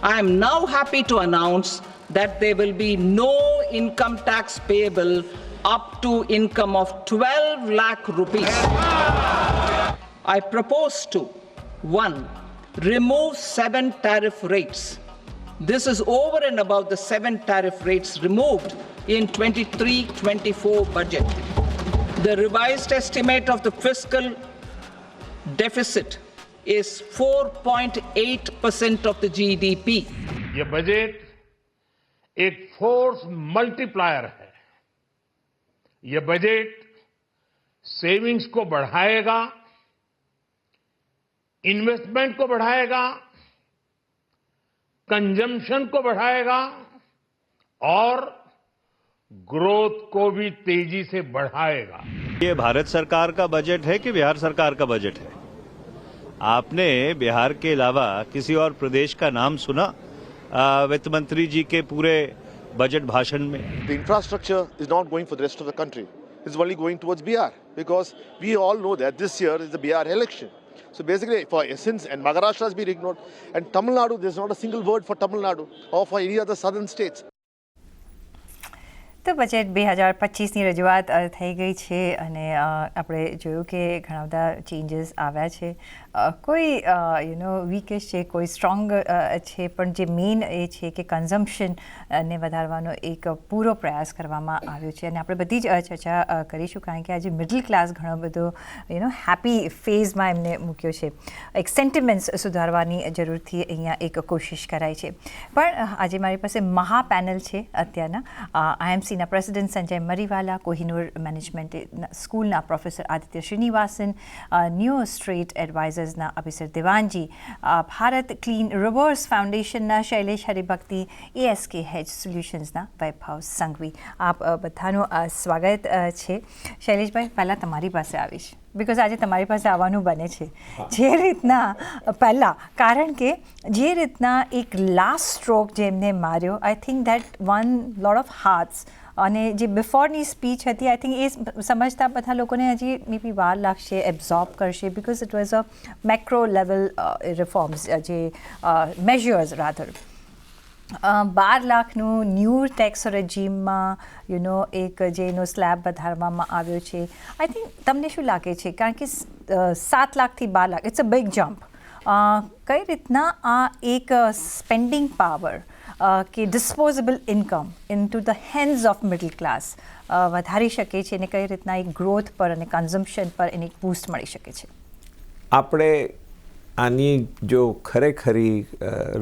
I am now happy to announce that there will be no income tax payable up to income of 12 lakh rupees. I propose to 1. Remove 7 tariff rates. This is over and above the 7 tariff rates removed in 23-24 budget. The revised estimate of the fiscal deficit is 4.8% of the GDP. ये budget एक force multiplier है। ये budget savings को बढ़ाएगा, investment को बढ़ाएगा, consumption को बढ़ाएगा और ग्रोथ को भी तेजी से बढ़ाएगा। ये भारत सरकार का बजट है कि बिहार सरकार का बजट है? आपने बिहार के अलावा किसी और प्रदेश का नाम सुना वित्त मंत्री जी के पूरे बजट भाषण में? The infrastructure is not going for the rest of the country. It's only going towards Bihar because we all know that this year is the Bihar election. So basically, for essence, and Maharashtra has been ignored, and Tamil Nadu, there's not a single word for Tamil Nadu or for any other southern states. તો budget 2025ની રજૂઆત થઈ ગઈ છે અને આપણે જોયું કે ઘણા બધા ચેન્જીસ આવ્યા છે. કોઈ વીકેસ્ટ છે, કોઈ સ્ટ્રોંગ છે, પણ જે મેઇન એ છે કે કન્ઝમ્પશનને વધારવાનો એક પૂરો પ્રયાસ કરવામાં આવ્યો છે અને આપણે બધી જ ચર્ચા કરીશું કારણ કે આજે મિડલ ક્લાસ ઘણો બધો હેપી ફેઝમાં એમને મૂક્યો છે. એક સેન્ટિમેન્ટ્સ સુધારવાની જરૂરથી અહીંયા એક કોશિશ કરાઈ છે. પણ આજે મારી પાસે મહાપેનલ છે અત્યારના IMC ના પ્રેસિડેન્ટ સંજય મરીવાલા, કોહિનૂર મેનેજમેન્ટ સ્કૂલના professor Aditya Srinivasan, new street એડવાઇઝર્સના અભિસર દેવાનજી, ભારત ક્લીન રિવર્સ ફાઉન્ડેશનના શૈલેષ હરિભક્તિ, ASK હેજ સોલ્યુશન્સના વૈભવ સંઘવી. આપ બધાનું સ્વાગત છે. શૈલેષભાઈ, પહેલાં તમારી પાસે આવીશ બિકોઝ આજે તમારી પાસે આવવાનું બને છે. જે રીતના પહેલાં કારણ કે જે રીતના એક લાસ્ટ સ્ટ્રોક જેમને માર્યો, I think that one lot of hearts અને જે બિફોરની સ્પીચ હતી આઈ થિંક એ સમજતા બધા લોકોને હજી મેબી વાર લાગશે, એબ્ઝોર્બ કરશે because it was a macro level reforms જે મેઝર્સ રાધર 12 લાખનું ન્યૂ ટેક્સ રેજીમમાં એક જે એનો સ્લેબ વધારવામાં આવ્યો છે. આઈ થિંક તમને શું લાગે છે કારણ કે 7 લાખથી 12 lakh it's a big jump. કઈ રીતના આ એક સ્પેન્ડિંગ પાવર કે disposable income into the hands of middle class વધારી શકે છે અને કઈ રીતના એક ગ્રોથ પર અને કન્ઝમ્પશન પર એને એક બૂસ્ટ મળી શકે છે? આપણે આની જો ખરેખરી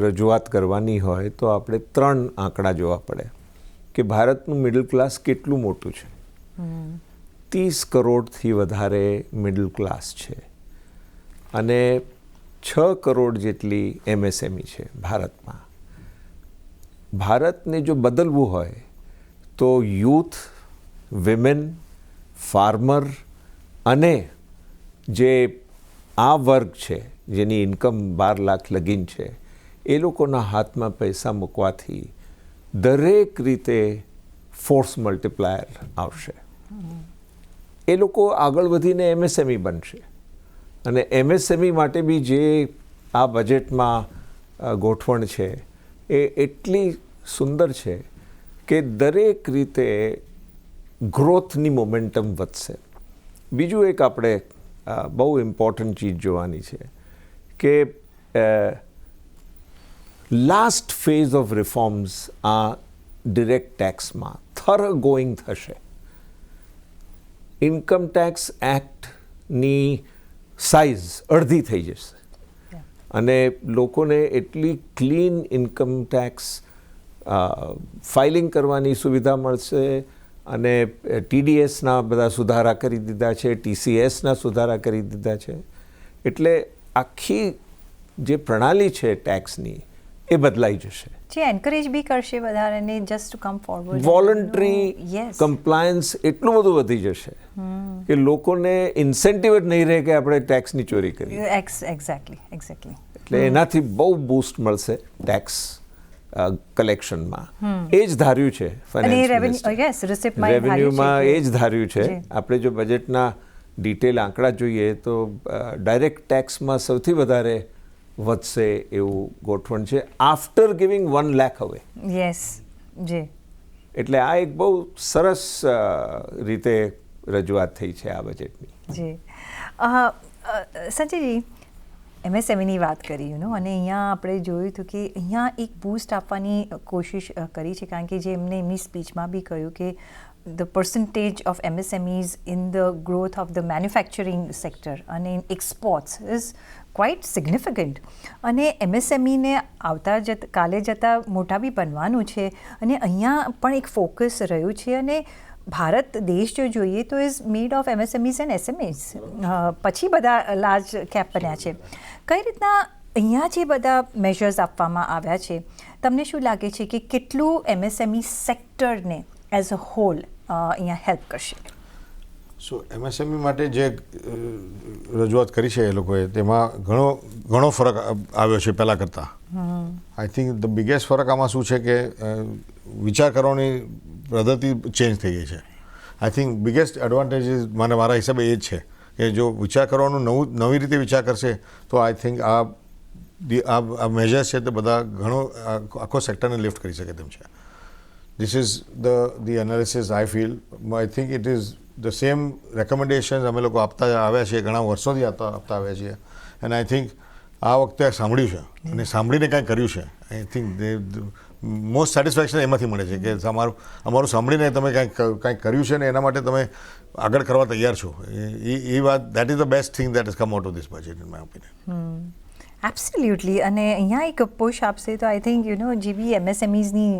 રજૂઆત કરવાની હોય તો આપણે 3 આંકડા જોવા પડે કે ભારતનું મિડલ ક્લાસ કેટલું મોટું છે. 30 કરોડથી વધારે મિડલ ક્લાસ છે અને 6 કરોડ જેટલી MSME છે ભારતમાં. ભારતને જો બદલવું હોય તો યુથ, વિમેન, ફાર્મર અને જે આ વર્ગ છે જેની ઇન્કમ 12 લાખ લગીન છે એ લોકોના હાથમાં પૈસા મૂકવાથી દરેક રીતે ફોર્સ મલ્ટીપ્લાયર આવશે. એ લોકો આગળ વધીને MSME બનશે અને MSME માટે બી જે આ બજેટમાં ગોઠવણ છે એ એટલી સુંદર છે કે દરેક રીતે ગ્રોથની મોમેન્ટમ વધશે. બીજું એક આપણે બહુ ઇમ્પોર્ટન્ટ ચીજ જોવાની છે કે લાસ્ટ ફેઝ ઓફ રિફોર્મ્સ આ ડિરેક્ટ ટેક્સમાં થર ગોઈંગ થશે. ઇન્કમ ટેક્સ એક્ટની સાઇઝ અડધી થઈ જશે અને લોકોને એટલી ક્લીન ઇન્કમ ટેક્સ ફાઇલિંગ કરવાની સુવિધા મળશે અને TDSના બધા સુધારા કરી દીધા છે, TCSના સુધારા કરી દીધા છે. એટલે આખી જે પ્રણાલી છે ટેક્સની એ બદલાઈ જશે. જે એન્કરેજ બી કરશે વધારાને just to come forward. Voluntary compliance એટલું બધું વધી જશે કે લોકોને ઇન્સેન્ટિવ જ નહીં રહે કે આપણે ટેક્સની ચોરી કરીએ. એક્ઝેક્ટલી. એટલે એનાથી બહુ બૂસ્ટ મળશે ટેક્સ કલેક્શનમાં. એ જ ધાર્યું છે રેવન્યુમાં, એ જ ધાર્યું છે. આપણે જો બજેટના ડિટેલ આંકડા જોઈએ તો ડાયરેક્ટ ટેક્સમાં સૌથી વધારે વધશે એવું ગોઠવણ છે આફ્ટર ગિવિંગ 1 લાખ અવે. યસ જી. એટલે આ એક બહુ સરસ રીતે રજૂઆત થઈ છે આ બજેટની. જી સંજયજી, MSMEની વાત કરી અને અહીંયા આપણે જોયું હતું કે અહીંયા એક બૂસ્ટ આપવાની કોશિશ કરી છે, કારણ કે જે એમને એમની સ્પીચમાં બી કહ્યું કે the percentage of MSMEs in the growth of the manufacturing sector and in exports is quite significant. અને MSMEને આવતા કાલે જતાં મોટા બી બનવાનું છે અને અહીંયા પણ એક ફોકસ રહ્યું છે. અને ભારત દેશ જો જોઈએ તો is made of MSMEs and SMEs, પછી બધા લાર્જ કેપ બન્યા છે. કઈ રીતના અહીંયા જે બધા મેજર્સ આપવામાં આવ્યા છે, તમને શું લાગે છે કે કેટલું MSME સેક્ટરને એઝ અ હોલ અહીંયા હેલ્પ કરશે? સો MSME માટે જે રજૂઆત કરી છે એ લોકોએ, તેમાં ઘણો ફરક આવ્યો છે પહેલાં કરતાં. આઈ થિંક ધ બિગેસ્ટ ફરક આમાં શું છે કે વિચાર કરવાની પદ્ધતિ ચેન્જ થઈ ગઈ છે. આઈ થિંક બિગેસ્ટ એડવાન્ટેજ મારા હિસાબે એ જ છે કે જો વિચાર કરવાનું નવી રીતે વિચાર કરશે તો આઈ થિંક આ મેજર્સ છે તે બધા ઘણો આખો સેક્ટરને લિફ્ટ કરી શકે તેમ છે. This is the analysis I feel. I think it is the same recommendations અમે લોકો આપતા આવ્યા છીએ, ઘણા વર્ષોથી આપતા આવ્યા છીએ. અને આઈ થિંક આ વખતે સાંભળ્યું છે અને સાંભળીને કાંઈ કર્યું છે. આઈ થિંક મોસ્ટ સેટિસ્ફેક્શન એમાંથી મળે છે કે અમારું સાંભળીને તમે કાંઈક કર્યું છે ને એના માટે તમે આગળ કરવા તૈયાર છો. એ વાત, that is the best thing that is come out of this budget in my opinion. Absolutely. અને અહીંયા એક પુશ આપશે તો આઈ થિંક જે બી MSMEsની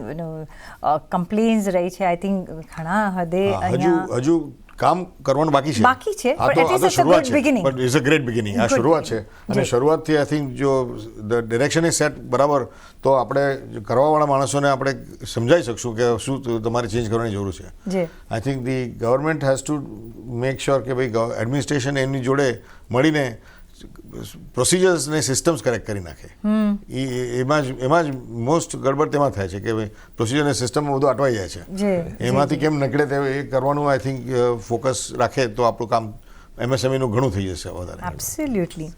કમ્પ્લેન્સ રહી છે, આઈ થિંક ઘણા હદે હજુ કામ કરવાનું બાકી છે. શરૂઆત છે, but it's a great beginning. આ શરૂઆત છે અને શરૂઆતથી આઈ થિંક જો ધ ડિરેક્શન ઇઝ સેટ બરાબર, તો આપણે કરવાવાળા માણસોને આપણે સમજાવી શકશું કે શું તમારે ચેન્જ કરવાની જરૂર છે. I think the government has to make sure કે ભાઈ એડમિનિસ્ટ્રેશન એમની જોડે મળીને પ્રોસિજર્સ ને સિસ્ટમ્સ કરેક્ટ કરી નાખે. એમાં જ મોસ્ટ ગડબડ તેમાં થાય છે કે ભાઈ પ્રોસિજર ને સિસ્ટમમાં બધું અટવાઈ જાય છે. એમાંથી કેમ નીકળે તે એ કરવાનું આઈ થિંક ફોકસ રાખે તો આપણું કામ MSMEનું ઘણું થઈ જશે વધારે. એબ્સોલ્યુટલી.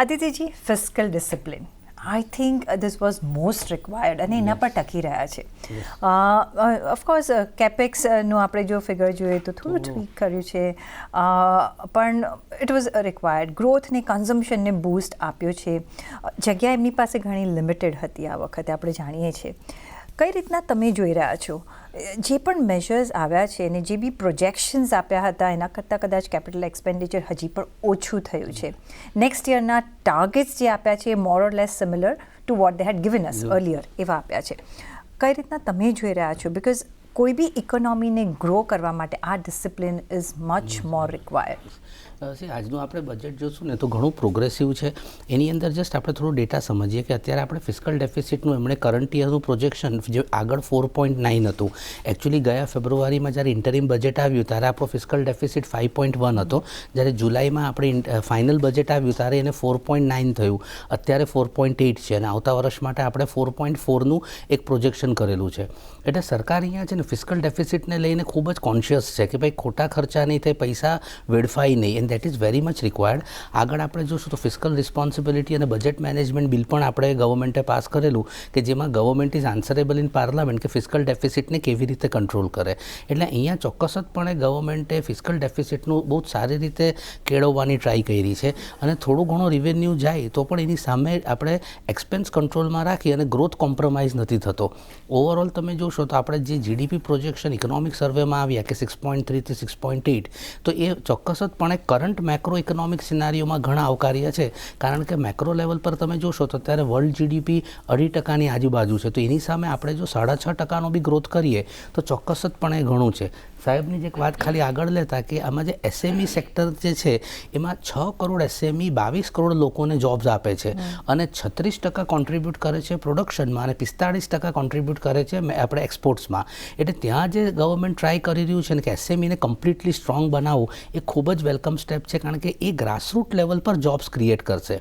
આદિત્યજી, fiscal discipline I think this was most required અને એના પર ટકી રહ્યા છે. ઓફકોર્સ કેપેક્સનું આપણે જો ફિગર જોઈએ તો થોડું ટ્વીક કર્યું છે, પણ ઇટ વોઝ રિક્વાયર્ડ. ગ્રોથ ને કન્ઝમ્પશનને બૂસ્ટ આપ્યો છે. જગ્યા એમની પાસે ઘણી લિમિટેડ હતી આ વખતે, આપણે જાણીએ છીએ. કઈ રીતના તમે જોઈ રહ્યા છો જે પણ મેજર્સ આવ્યા છે અને જે બી પ્રોજેક્શન્સ આપ્યા હતા એના કરતાં કદાચ કેપિટલ એક્સપેન્ડિચર હજી પણ ઓછું થયું છે? નેક્સ્ટ યરના ટાર્ગેટ્સ જે આપ્યા છે more or less similar to what they had given us earlier એવા આપ્યા છે. કઈ રીતના તમે જોઈ રહ્યા છો? બિકોઝ કોઈ બી ઇકોનોમીને ગ્રો કરવા માટે આ discipline is much more required. આજનું આપણે બજેટ જોશું ને તો ઘણું પ્રોગ્રેસિવ છે. એની અંદર જસ્ટ આપણે થોડું ડેટા સમજીએ કે અત્યારે આપણે ફિસ્કલ ડેફિસિટનું એમણે કરંટ યરનું પ્રોજેક્શન જે આગળ 4.9 હતું, એકચ્યુઅલી ગયા ફેબ્રુઆરીમાં જ્યારે ઇન્ટરિમ બજેટ આવ્યું ત્યારે આપણો ફિસ્કલ ડેફિસિટ 5.1 હતો. જ્યારે જુલાઈમાં આપણે ફાઇનલ બજેટ આવ્યું ત્યારે એને 4.9 થયું, અત્યારે 4.8 છે અને આવતા વર્ષ માટે આપણે 4.4નું એક પ્રોજેક્શન કરેલું છે. એટલે સરકાર અહીંયા છે ને ફિસ્કલ ડેફિસિટને લઈને ખૂબ જ કોન્શિયસ છે કે ભાઈ ખોટા ખર્ચા નહીં થાય, પૈસા વેડફાય નહીં, and that is very much required. આગળ આપણે જોશું તો ફિસ્કલ રિસ્પોન્સિબિલિટી અને બજેટ મેનેજમેન્ટ બિલ પણ આપણે ગવર્મેન્ટે પાસ કરેલું કે જેમાં ગવર્મેન્ટ ઇઝ આન્સરેબલ ઇન પાર્લામેન્ટ કે ફિસ્કલ ડેફિસિટને કેવી રીતે કંટ્રોલ કરે. એટલે અહીંયા ચોક્કસપણે ગવર્મેન્ટે ફિસ્કલ ડેફિસિટનું બહુ સારી રીતે કેળવવાની ટ્રાય કરી છે અને થોડું ઘણું રિવેન્યુ જાય તો પણ એની સામે આપણે એક્સપેન્સ કંટ્રોલમાં રાખી અને ગ્રોથ કોમ્પ્રોમાઇઝ નથી થતો. ઓવરઓલ તમે જોશો તો આપણે જે GDP પ્રોજેક્શન ઇકોનોમિક સર્વેમાં આવ્યા કે 6.3 થી 6.8, તો એ ચોક્કસપણે કરંટ મેક્રો ઇકોનોમિક સિનારીઓમાં ઘણા આવકાર્ય છે. કારણ કે મેક્રો લેવલ પર તમે જોશો તો અત્યારે વર્લ્ડ GDP 2.5% આજુબાજુ છે, તો એની સામે આપણે જો 6.5% બી ગ્રોથ કરીએ તો ચોક્કસપણે ઘણું છે. સાહેબની જે વાત ખાલી આગળ લેતા કે આમાં જે SME સેક્ટર જે છે એમાં 6 કરોડ SME 22 કરોડ લોકોને જોબ્સ આપે છે અને 36% કોન્ટ્રીબ્યુટ કરે છે પ્રોડક્શનમાં અને 45% કોન્ટ્રીબ્યુટ કરે છે આપણે એક્સપોર્ટ્સમાં. એટલે ત્યાં જે ગવર્મેન્ટ ટ્રાય કરી રહ્યું છે ને કે SMEને કમ્પ્લીટલી સ્ટ્રોંગ બનાવવું એ ખૂબ જ વેલકમ સ્ટેપ છે, કારણ કે એ ગ્રાસરૂટ લેવલ પર જોબ્સ ક્રિએટ કરશે.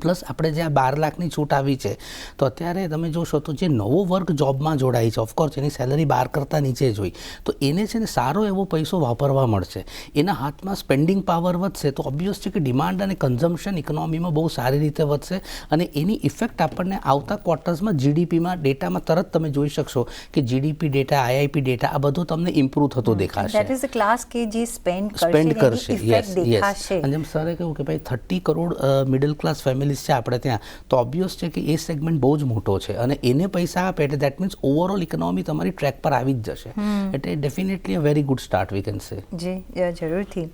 પ્લસ આપણે જે આ 12 લાખની છૂટ આવી છે તો અત્યારે તમે જોશો તો જે નવો વર્ગ જોબમાં જોડાય છે, ઓફકોર્સ એની સેલરી 12 કરતાં નીચે જ હોય, તો એને છે ને સારો એવો પૈસો વાપરવા મળશે, એના હાથમાં સ્પેન્ડિંગ પાવર વધશે, તો ઓબ્વિયસ છે કે ડિમાન્ડ અને કન્ઝમ્પશન ઇકોનોમીમાં બહુ સારી રીતે વધશે અને એની ઇફેક્ટ આપણને આવતા ક્વાર્ટર્સમાં જીડીપીમાં ડેટામાં તરત તમે જોઈ શકશો કે જીડીપી ડેટા, આઈઆઈપી ડેટા આ બધો તમને ઇમ્પ્રૂવ થતો દેખાશે. દેટ ઇઝ ધ ક્લાસ કે જે સ્પેન્ડ કરશે. યસ દેખાશે. અને જેમ સરે કહ્યું કે ભાઈ 30 કરોડ મિડલ ક્લાસ ફેમિલીઝ છે આપણે ત્યાં, તો ઓબ્વિયસ છે કે એ સેગમેન્ટ બહુ જ મોટો છે અને એને પૈસા આપે એટલે દેટ મીન્સ ઓવરઓલ ઇકોનોમી તમારી ટ્રેક પર આવી જ જશે. એટલે definitely a very good start we can say. જી જરૂરથી.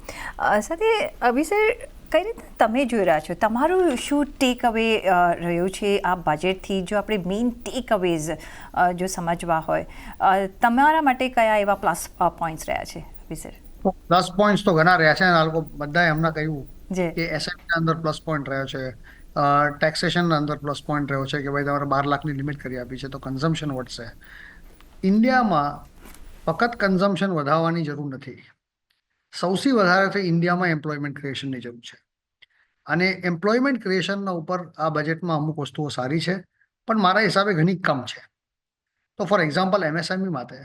સાથે અભિષેર, કઈ રીતે તમે જોઈ રહ્યા છો, તમારું શું ટેક અવે રહ્યું છે આ બજેટથી? જો આપણે મેઇન ટેક અવેઝ જો સમજવા હોય, તમારા માટે કયા એવા પ્લસ પોઈન્ટ્સ રહ્યા છે અભિષેર? પ્લસ પોઈન્ટ્સ તો ઘણા રહ્યા છે. આ લોકો બધાએ હમણાં કહ્યું જી કે એસએમઈના અંદર પ્લસ પોઈન્ટ રહ્યો છે, ટેક્સેશનના અંદર પ્લસ પોઈન્ટ રહ્યો છે કે ભાઈ તમારે 12 લાખની લિમિટ કરી આપી છે તો કન્ઝમ્પશન વધશે. ઇન્ડિયામાં ફક્ત કન્ઝમ્પશન વધારવાની જરૂર નથી, સૌથી વધારે તો ઇન્ડિયામાં એમ્પ્લોયમેન્ટ ક્રિએશનની જરૂર છે. અને એમ્પ્લોયમેન્ટ ક્રિએશનના ઉપર આ બજેટમાં અમુક વસ્તુઓ સારી છે, પણ મારા હિસાબે ઘણી કમ છે. તો ફોર એક્ઝામ્પલ એમએસએમઈ માટે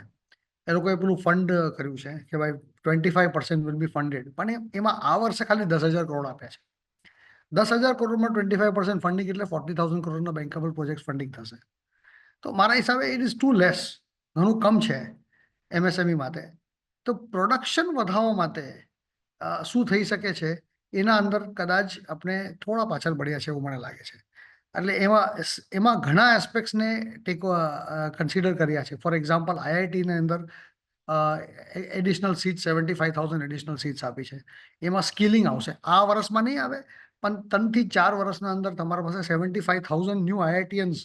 એ લોકોએ પેલું ફંડ કર્યું છે કે ભાઈ 25% વિલ બી ફંડેડ, પણ એમાં આ વર્ષે ખાલી 10,000 કરોડ આપ્યા છે. 10,000 કરોડમાં 25% ફંડિંગ એટલે 40,000 કરોડના બેન્કેબલ પ્રોજેક્ટ ફંડિંગ થશે. તો મારા હિસાબે ઇટ ઇઝ ટુ લેસ, ઘણું કમ છે એમએસએમઈ માટે. તો પ્રોડક્શન વધારવા માટે શું થઈ શકે છે એના અંદર કદાચ આપણે થોડા પાછળ પડ્યા છે એવું મને લાગે છે. એટલે એમાં ઘણા એસ્પેક્ટ્સને કન્સિડર કર્યા છે. ફોર એક્ઝામ્પલ આઈઆઈટીની અંદર એડિશનલ સીટ 75,000 એડિશનલ સીટ્સ આપી છે. એમાં સ્કિલિંગ આવશે, આ વર્ષમાં નહીં આવે પણ 3 થી 4 વર્ષના અંદર તમારા પાસે 75,000 ન્યૂ આઈઆઈટીયન્સ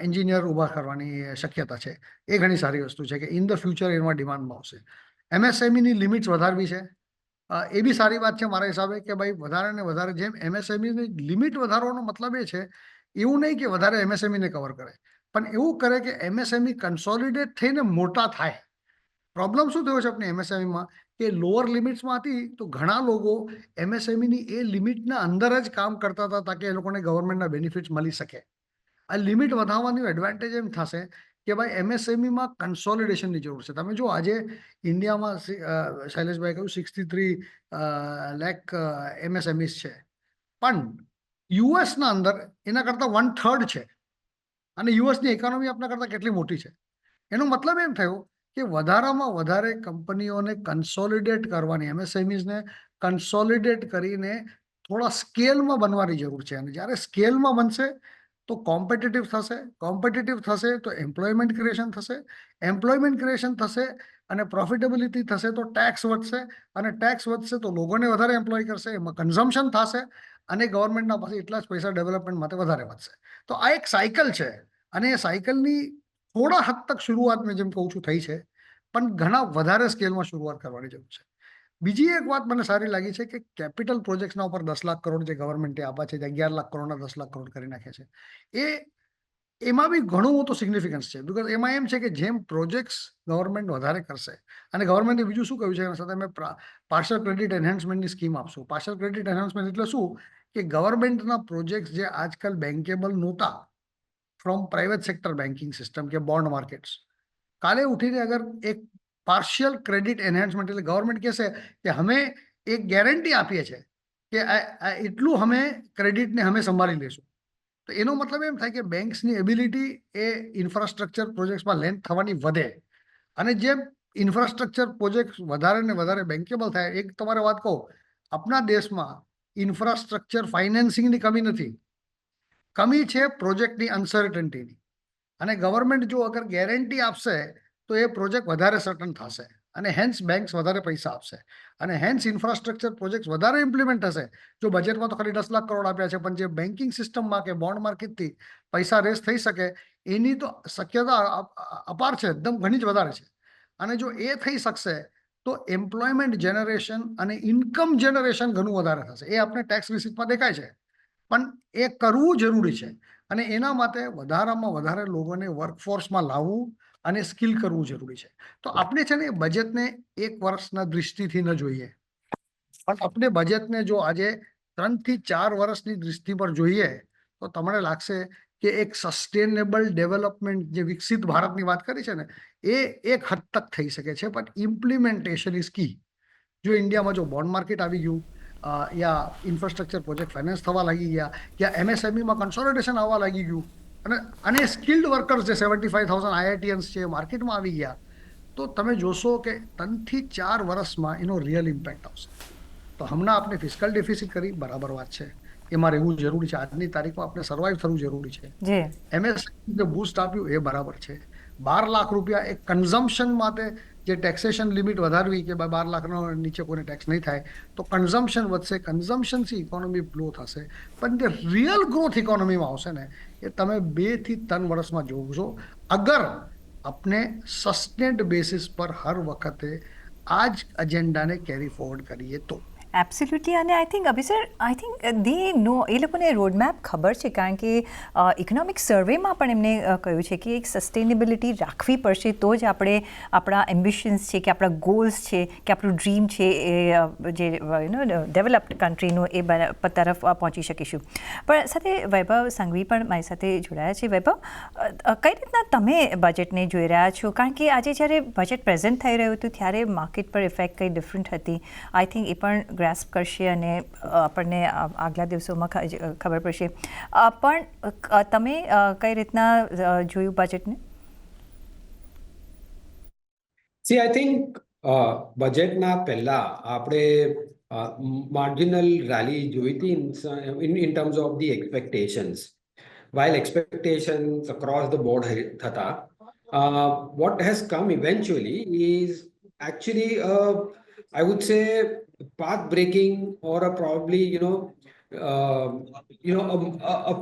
એન્જિનિયર ઊભા કરવાની શક્યતા છે. એ ઘણી સારી વસ્તુ છે કે ઇન ધ ફ્યુચર એમાં ડિમાન્ડમાં આવશે. એમએસએમઈની લિમિટ્સ વધારવી છે, એ બી સારી વાત છે મારા હિસાબે કે ભાઈ વધારે ને વધારે જેમ એમએસએમઈની લિમિટ વધારવાનો મતલબ એ છે એવું નહીં કે વધારે એમએસએમઈને કવર કરે, પણ એવું કરે કે એમએસએમઈ કન્સોલિડેટ થઈને મોટા થાય. પ્રોબ્લેમ શું થયો છે આપણે એમએસએમઈમાં કે લોઅર લિમિટ્સમાં હતી તો ઘણા લોકો એમએસએમઈની એ લિમિટના અંદર જ કામ કરતા હતા તાકે એ લોકોને ગવર્મેન્ટના બેનિફિટ્સ મળી શકે. આ લિમિટ વધારવાની એડવાન્ટેજ એમ થશે કે ભાઈ એમએસએમઈમાં કન્સોલિડેશનની જરૂર છે. તમે જો આજે ઇન્ડિયામાં શૈલેષભાઈ કહ્યું 63 લાખ એમએસએમઈસ છે, પણ યુએસના અંદર એના કરતાં 1/3 છે અને યુએસની ઇકોનોમી આપણા કરતાં કેટલી મોટી છે. એનો મતલબ એમ થયો કે વધારામાં વધારે કંપનીઓને કન્સોલિડેટ કરવાની, એમએસએમઈઝને કન્સોલિડેટ કરીને થોડા સ્કેલમાં બનવાની જરૂર છે. અને જ્યારે સ્કેલમાં બનશે તો કોમ્પિટિટિવ થશે તો એમ્પ્લોયમેન્ટ ક્રિએશન થશે, એમ્પ્લોયમેન્ટ ક્રિએશન થશે અને પ્રોફિટેબિલિટી થશે તો ટેક્સ વધશે, અને ટેક્સ વધશે તો લોકોને વધારે એમ્પ્લોય કરશે, એમાં કન્ઝમ્પશન થશે અને ગવર્મેન્ટના પાસે એટલા જ પૈસા ડેવલપમેન્ટ માટે વધારે વધશે. તો આ એક સાયકલ છે અને એ સાયકલની થોડા હદ તક શરૂઆત મેં જેમ કહું છું થઈ છે, પણ ઘણા વધારે સ્કેલમાં શરૂઆત કરવાની જરૂર છે. બીજી એક વાત મને સારી લાગી છે કે કેપિટલ પ્રોજેક્ટ્સના ઉપર 10 લાખ કરોડ જે ગવર્મેન્ટે આપ્યા છે, 11 લાખ કરોડના 10 લાખ કરોડ કરી નાખ્યા છે, એમાં બી ઘણું મોટું સિગ્નિફિકન્સ છે. બિકોઝ એમાં એમ છે કે જેમ પ્રોજેક્ટ્સ ગવર્મેન્ટ વધારે કરશે, અને ગવર્મેન્ટે બીજું શું કહ્યું છે એના સાથે અમે પાર્શિયલ ક્રેડિટ એન્હાન્સમેન્ટની સ્કીમ આપશું. પાર્શિયલ ક્રેડિટ એન્હાન્સમેન્ટ એટલે શું કે ગવર્મેન્ટના પ્રોજેક્ટ્સ જે આજકાલ બેન્કેબલ નહોતા from private sector banking system કે બોન્ડ માર્કેટ્સ, કાલે ઉઠીને અગર એક પાર્શિયલ ક્રેડિટ એન્હાન્સમેન્ટ એટલે ગવર્મેન્ટ કહેશે કે અમે એક ગેરંટી આપીએ છીએ કે એટલું અમે ક્રેડિટને અમે સંભાળી લઈશું, તો એનો મતલબ એમ થાય કે બેંક્સની એબિલિટી એ ઇન્ફ્રાસ્ટ્રક્ચર પ્રોજેક્ટ્સમાં લેન્ડ થવાની વધે. અને જેમ ઇન્ફ્રાસ્ટ્રક્ચર પ્રોજેક્ટ વધારે ને વધારે બેન્કેબલ થાય, એક તમારે વાત કહું, આપણા દેશમાં ઇન્ફ્રાસ્ટ્રક્ચર ફાઇનાન્સિંગની કમી નથી, કમી છે પ્રોજેક્ટની અનસર્ટન્ટીની. અને ગવર્મેન્ટ જો અગર ગેરંટી આપશે તો એ પ્રોજેક્ટ વધારે સર્ટન થશે અને હેન્સ બેંક્સ વધારે પૈસા આપશે અને હેન્સ ઇન્ફ્રાસ્ટ્રક્ચર પ્રોજેક્ટ વધારે ઇમ્પ્લિમેન્ટ થશે. જો બજેટમાં તો ખાલી 10 લાખ કરોડ આપ્યા છે, પણ જે બેન્કિંગ સિસ્ટમમાં કે બોન્ડ માર્કેટથી પૈસા રેસ થઈ શકે એની તો શક્યતા અપાર છે, એકદમ ઘણી જ વધારે છે. અને જો એ થઈ શકશે તો એમ્પ્લોયમેન્ટ જનરેશન અને ઇન્કમ જનરેશન ઘણું વધારે થશે. એ આપણે ટેક્સ રિસીપ્ટમાં દેખાય છે, પણ એ કરવું જરૂરી છે. અને એના માટે વધારામાં વધારે લોકોને વર્કફોર્સમાં લાવવું અને સ્કિલ કરવું જરૂરી છે. તો આપણે છે ને બજેટને 1 વર્ષના દૃષ્ટિથી ન જોઈએ, પણ આપણે બજેટને જો આજે 3 થી 4 વર્ષની દૃષ્ટિ પર જોઈએ તો તમને લાગશે કે એક સસ્ટેનેબલ ડેવલપમેન્ટ જે વિકસિત ભારતની વાત કરી છે ને એ એક હદ તક થઈ શકે છે, બટ ઇમ્પ્લિમેન્ટેશન ઇઝ કી. જો ઇન્ડિયામાં જો બોન્ડ માર્કેટ આવી ગયું, યા ઇન્ફ્રાસ્ટ્રક્ચર પ્રોજેક્ટ ફાઇનાન્સ થવા લાગી ગયા, યા MSMEમાં કન્સોલિડેશન આવવા લાગી ગયું અને સ્કિલ્ડ વર્કર્સ જે 75,000 IITians છે માર્કેટમાં આવી ગયા, તો તમે જોશો કે 3 થી 4 વર્ષમાં એનો રિયલ ઇમ્પેક્ટ આવશે. તો હમણાં આપણે ફિસ્કલ ડેફિસિટ કરી, બરાબર વાત છે, એમાં રહેવું જરૂરી છે, આજની તારીખમાં આપણે સર્વાઈવ થવું જરૂરી છે. MSME જે બૂસ્ટ આપ્યું એ બરાબર છે. 12 લાખ રૂપિયા એક કન્ઝમ્પશન માટે જે ટેક્સેશન લિમિટ વધારવી કે 12 લાખનો નીચે કોઈને ટેક્સ નહીં થાય તો કન્ઝમ્પશન વધશે, કન્ઝમ્પશનથી ઇકોનોમી ગ્રો થશે. પણ જે રિયલ ગ્રોથ ઇકોનોમીમાં આવશે ને એ તમે 2 થી 3 વર્ષમાં જોશો, અગર આપણે સસ્ટેન્ડ બેસિસ પર હર વખતે આ જ એજન્ડાને કેરી ફોરવર્ડ કરીએ તો. એબ્સોલ્યુટલી. અને આઈ થિંક દે નો, એ લોકોને રોડમેપ ખબર છે, કારણ કે ઇકોનોમિક સર્વેમાં પણ એમને કહ્યું છે કે એક સસ્ટેનેબિલિટી રાખવી પડશે તો જ આપણે આપણા એમ્બિશન્સ છે કે આપણા ગોલ્સ છે કે આપણું ડ્રીમ છે એ જે ડેવલપ્ડ કન્ટ્રીનું એ તરફ પહોંચી શકીશું. પણ સાથે વૈભવ સંઘવી પણ મારી સાથે જોડાયા છે. વૈભવ, કઈ રીતના તમે બજેટને જોઈ રહ્યા છો? કારણ કે આજે જ્યારે બજેટ પ્રેઝન્ટ થઈ રહ્યું હતું ત્યારે માર્કેટ પર ઇફેક્ટ કંઈ ડિફરન્ટ હતી. આઈ થિંક એ પણ ગ્રાસ્પ કરશે અને આપણને આગલા દિવસોમાં ખબર પડશે. પણ તમે કઈ રીતના જોયું બજેટને? સી, આઈ થિંક બજેટના પહેલા આપણે માર્જિનલ રેલી જોઈ હતી in terms of the expectations. while expectations across the board thata, what has come eventually is actually I would say path breaking or a probably a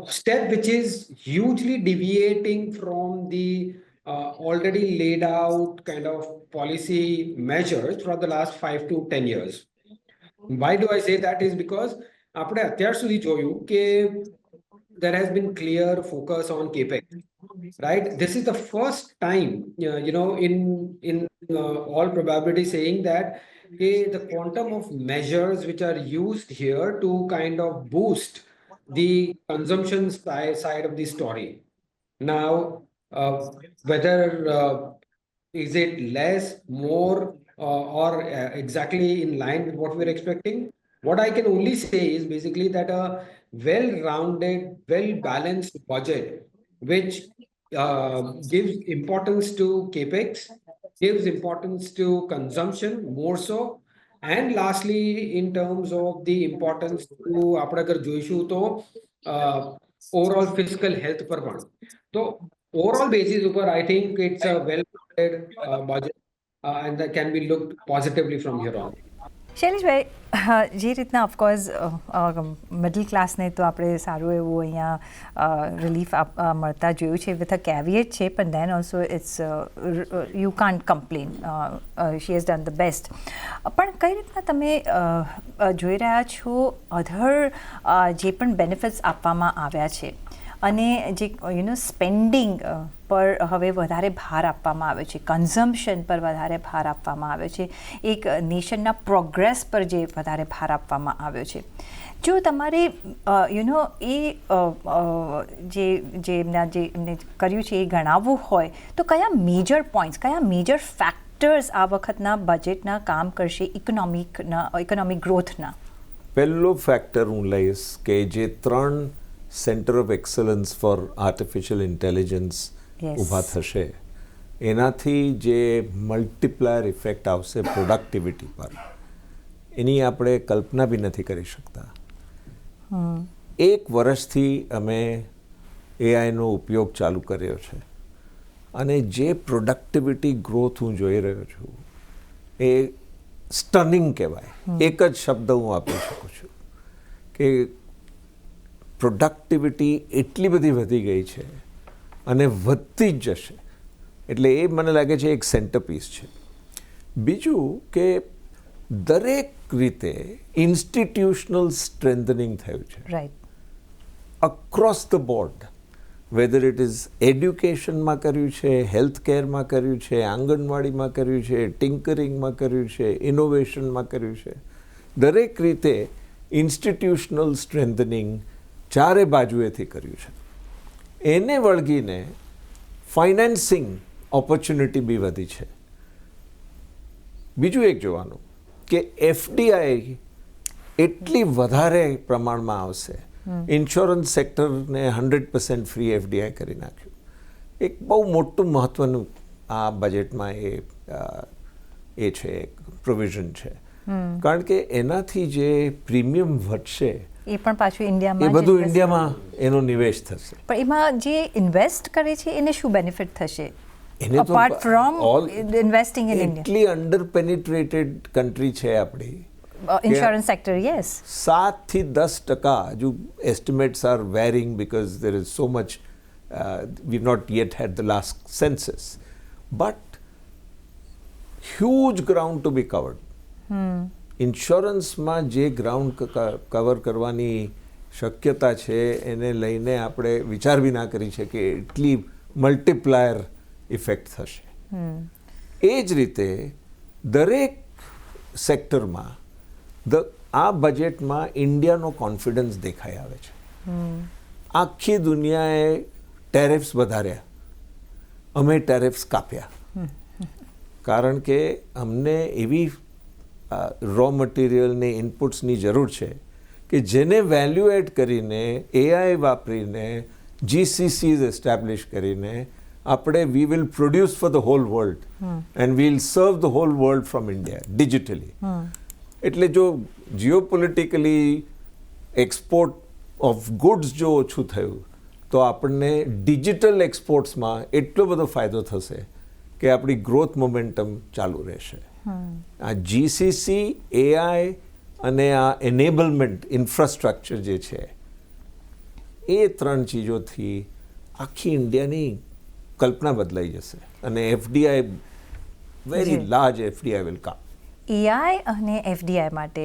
step which is hugely deviating from the already laid out kind of policy measures for the last 5 to 10 years. Why do I say that is because આપણે અત્યાર સુધી જોયું કે there has been clear focus on capex, right? This is the first time in all probability saying that the quantum of measures which are used here to kind of boost the consumption side of the story. Now whether is it less, more, or exactly in line with what we're expecting, what I can only say is basically that a well-rounded, well-balanced budget which gives importance to capex, gives importance to consumption more so, and lastly in terms of the importance to આપણે અગર જોઈશું તો overall fiscal health પર પણ. તો overall basis ઉપર I think it's a well-rounded budget and that can be looked positively from here on. શૈલેષભાઈ, જે રીતના ઓફકોર્સ મિડલ ક્લાસને તો આપણે સારું એવું અહીંયા રિલીફ મળતા જોયું છે વિથ અ કેવિએટ છે, પણ then also it's you can't complain, she has done the best. પણ કઈ રીતના તમે જોઈ રહ્યા છો અધર જે પણ બેનિફિટ્સ આપવામાં આવ્યા છે અને જે સ્પેન્ડિંગ પર હવે વધારે ભાર આપવામાં આવે છે, કન્ઝમ્પશન પર વધારે ભાર આપવામાં આવ્યો છે, એક નેશનના પ્રોગ્રેસ પર જે વધારે ભાર આપવામાં આવ્યો છે, જો તમારે એ જે એમને કર્યું છે એ ગણાવવું હોય તો કયા મેજર પોઈન્ટ્સ, કયા મેજર ફેક્ટર્સ આ વખતના બજેટના કામ કરશે ઇકોનોમિક ગ્રોથના? પહેલો ફેક્ટર હું લઈશ કે જે 3 centre of excellence for artificial intelligence ઊભા થશે, એનાથી જે મલ્ટીપ્લાયર ઇફેક્ટ આવશે પ્રોડક્ટિવિટી પર, એની આપણે કલ્પના બી નથી કરી શકતા. 1 વર્ષથી અમે એઆઈનો ઉપયોગ ચાલુ કર્યો છે અને જે પ્રોડક્ટિવિટી ગ્રોથ હું જોઈ રહ્યો છું એ સ્ટનિંગ કહેવાય. એક જ શબ્દ હું આપી શકું છું કે પ્રોડક્ટિવિટી એટલી બધી વધી ગઈ છે અને વધતી જ જશે. એટલે એ મને લાગે છે એક સેન્ટરપીસ છે. બીજું કે દરેક રીતે ઇન્સ્ટિટ્યુશનલ સ્ટ્રેન્થનિંગ થયું છે, right, across the board. Whether it is એડ્યુકેશનમાં કર્યું છે, હેલ્થ કેરમાં કર્યું છે, આંગણવાડીમાં કર્યું છે, ટિંકરિંગમાં કર્યું છે, ઇનોવેશનમાં કર્યું છે. દરેક રીતે ઇન્સ્ટિટ્યુશનલ સ્ટ્રેન્થનિંગ ચારે બાજુએથી કર્યું છે. એને વળગીને ફાઇનાન્સિંગ ઓપોર્ચ્યુનિટી બી વધી છે. બીજું એક જોવાનું કે એફડીઆઈ એટલી વધારે પ્રમાણમાં આવશે. ઇન્સ્યોરન્સ સેક્ટરને 100% ફ્રી એફડીઆઈ કરી નાખ્યું. એક બહુ મોટું મહત્વનું આ બજેટમાં એ છે, પ્રોવિઝન છે. કારણ કે એનાથી જે પ્રીમિયમ વધશે એ પણ પાછું ઇન્ડિયામાં એ બધું ઇન્ડિયામાં એનો નિવેશ થશે. પણ એમાં જે ઇન્વેસ્ટ કરે છે એને શું બેનિફિટ થશે એને તો apart from investing in India? એટલી અંડર પેનિટ્રેટેડ કન્ટ્રી છે આપણી. Insurance sector, yes. 7 થી 10%, હજુ estimates are varying because there is so much, we not yet had the last census, but huge ground to be covered. ઇન્સ્યોરન્સમાં જે ground cover કરવાની શક્યતા છે એને લઈને આપણે વિચાર બી ના કરી છે કે એટલી મલ્ટીપ્લાયર ઇફેક્ટ થશે. એ જ રીતે દરેક સેક્ટરમાં આ બજેટમાં ઇન્ડિયાનો કોન્ફિડન્સ દેખાઈ આવે છે. આખી દુનિયાએ ટેરિફ્સ વધાર્યા, અમે ટેરિફ્સ કાપ્યા. કારણ કે અમને એવી રો મટીરિયલની ઇનપુટ્સની જરૂર છે કે જેને વેલ્યુ એડ કરીને એઆઈ વાપરીને જીસીસીઝ એસ્ટાબ્લિશ કરીને આપણે we will produce for the whole world and we'll serve the whole world from India digitally. એટલે જો જીઓપોલિટિકલી એક્સપોર્ટ ઓફ ગુડ્સ જો ઓછું થયું તો આપણને ડિજિટલ એક્સપોર્ટ્સમાં એટલો બધો ફાયદો થશે કે આપણી ગ્રોથ મોમેન્ટમ ચાલુ રહેશે. આ જીસીસી, એઆઈ અને આ એનેબલમેન્ટ ઇન્ફ્રાસ્ટ્રક્ચર જે છે એ 3 ચીજોથી આખી ઇન્ડિયાની કલ્પના બદલાઈ જશે અને FDI very large FDI will come. AI અને એફડીઆઈ માટે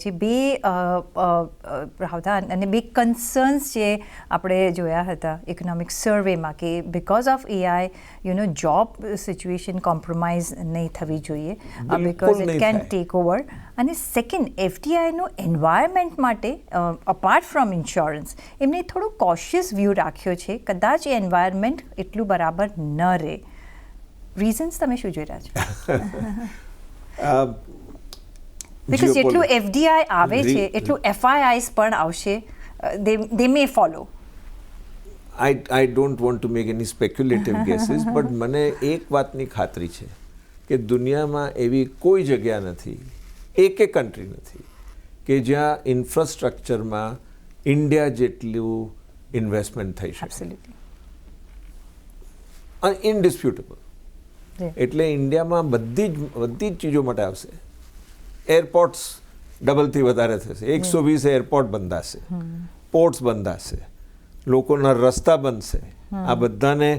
જે બે પ્રાવધાન અને બે કન્સર્ન્સ જે આપણે જોયા હતા ઇકોનોમિક સર્વેમાં કે because of AI job situation compromise નહીં થવી જોઈએ because it can take over. અને સેકન્ડ, એફડીઆઈનું એન્વાયરમેન્ટ માટે અપાર્ટ ફ્રોમ ઇન્સ્યોરન્સ એમને થોડું કોશિયસ વ્યૂ રાખ્યો છે. કદાચ એ એન્વાયરમેન્ટ એટલું બરાબર ન રહે. રીઝન્સ તમે શું જોઈ રહ્યા છો? બિકોઝ જેટલું એફડીઆઈ આવે છે એટલું એફઆઈઆઈસ પણ આવશે. they may follow. I don't want to make any speculative guesses, but મને એક વાતની ખાતરી છે કે દુનિયામાં એવી કોઈ જગ્યા નથી, એક કન્ટ્રી નથી કે જ્યાં ઇન્ફ્રાસ્ટ્રક્ચરમાં ઇન્ડિયા જેટલું ઇન્વેસ્ટમેન્ટ થઈ શકે. ઇન્ડિસ્પ્યુટેબલ. એટલે ઇન્ડિયામાં બધી જ ચીજો માટે આવશે. એરપોર્ટ્સ ડબલથી વધારે થશે, 120 એરપોર્ટ બંધાશે, પોર્ટ્સ બંધાશે, લોકોના રસ્તા બનશે, આ બધાને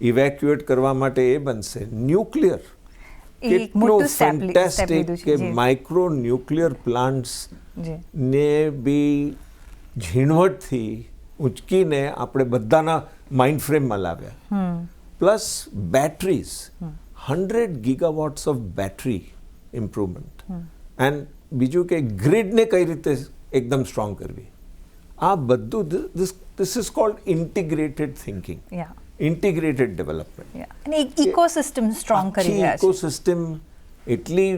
ઇવેક્યુએટ કરવા માટે એ બનશે. ન્યુક્લિયર કેટલું ફેન્ટાસ્ટિક કે માઇક્રો ન્યુક્લિયર પ્લાન્ટ્સ ને બી ઝીણવટથી ઉંચકીને આપણે બધાના માઇન્ડ ફ્રેમમાં લાવ્યા. Plus batteries, 100 gigawatts of battery improvement. And બીજું કે ગ્રીડને કઈ રીતે એકદમ સ્ટ્રોંગ કરવી. આ બધું this is called integrated thinking, integrated development. અને ઇકોસિસ્ટમ સ્ટ્રોંગ કરી રહ્યા છે. ઇકોસિસ્ટમ એટલી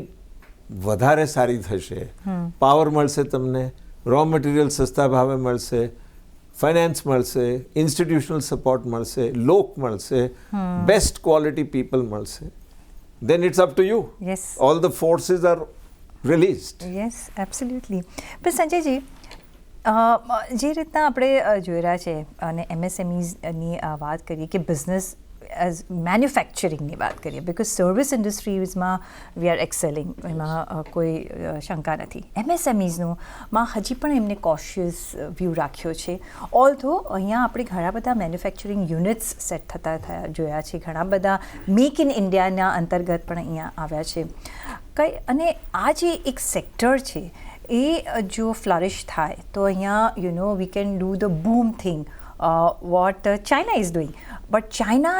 વધારે સારી થશે. પાવર મળશે તમને, રો મટીરિયલ સસ્તા ભાવે મળશે, ફાઇનાન્સ મળશે, ઇન્સ્ટિટ્યુશનલ સપોર્ટ મળશે, લોક મળશે, બેસ્ટ ક્વોલિટી પીપલ મળશે. Then it's up to you. Yes. All the forces are released. Yes, absolutely. પણ સંજયજી, જે રીતના આપણે જોઈ રહ્યા છે અને એમએસએમઈની વાત કરીએ કે બિઝનેસ એઝ મેન્યુફેક્ચરિંગની વાત કરીએ, બિકોઝ સર્વિસ ઇન્ડસ્ટ્રીઝમાં વી આર એક્સેલિંગ, એમાં કોઈ શંકા નથી. એમએસએમઈઝમાં હજી પણ એમને કોશિયસ વ્યૂ રાખ્યો છે. ઓલ્ધો અહીંયા આપણે ઘણા બધા મેન્યુફેક્ચરિંગ યુનિટ્સ સેટ થતા જોયા છે, ઘણા બધા મેક ઇન ઇન્ડિયાના અંતર્ગત પણ અહીંયા આવ્યા છે. અને આ જે એક સેક્ટર છે એ જો ફ્લરિશ થાય તો અહીંયા we can do the boom thing what China is doing. But China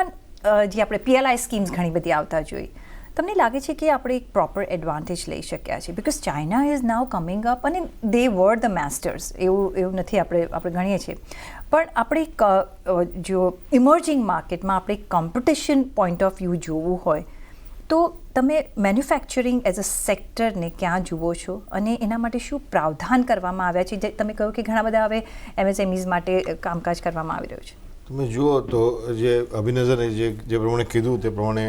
જે આપણે પીએલઆઈ સ્કીમ્સ ઘણી બધી આવતા જોઈ, તમને લાગે છે કે આપણે એક પ્રોપર એડવાન્ટેજ લઈ શક્યા છે? Because China is now coming up અને દે વર ધ માસ્ટર્સ, એવું નથી આપણે ગણીએ છીએ. પણ આપણે જો ઇમર્જિંગ માર્કેટમાં આપણે કોમ્પિટિશન પોઈન્ટ ઓફ વ્યૂ જોવું હોય તો તમે મેન્યુફેક્ચરિંગ એઝ અ સેક્ટરને ક્યાં જુઓ છો અને એના માટે શું પ્રાવધાન કરવામાં આવ્યા છે? જે તમે કહ્યું કે ઘણા બધા હવે MSMEs માટે કામકાજ કરવામાં આવી રહ્યું છે. તમે જુઓ તો જે અભિનંદને જે પ્રમાણે કીધું તે પ્રમાણે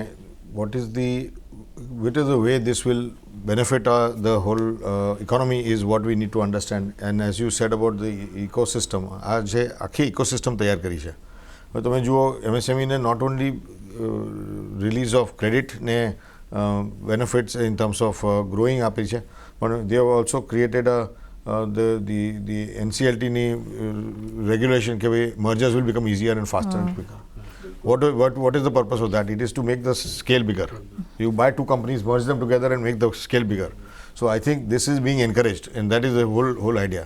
what is the way this will benefit the whole economy is what we need to understand. And as you said about the ecosystem, આ જે આખી ઇકોસિસ્ટમ તૈયાર કરી છે. હવે તમે જુઓ MSME ને not only release of credit ને benefits in terms of growing આપી છે, પણ they have also created the NCLT ની રેગ્યુલેશન કે ભાઈ mergers will become easier and faster and quicker. What is the purpose of that? It is to make the scale bigger. You buy two companies, merge them together and make the scale bigger. So I think this is being encouraged, and that is the whole idea.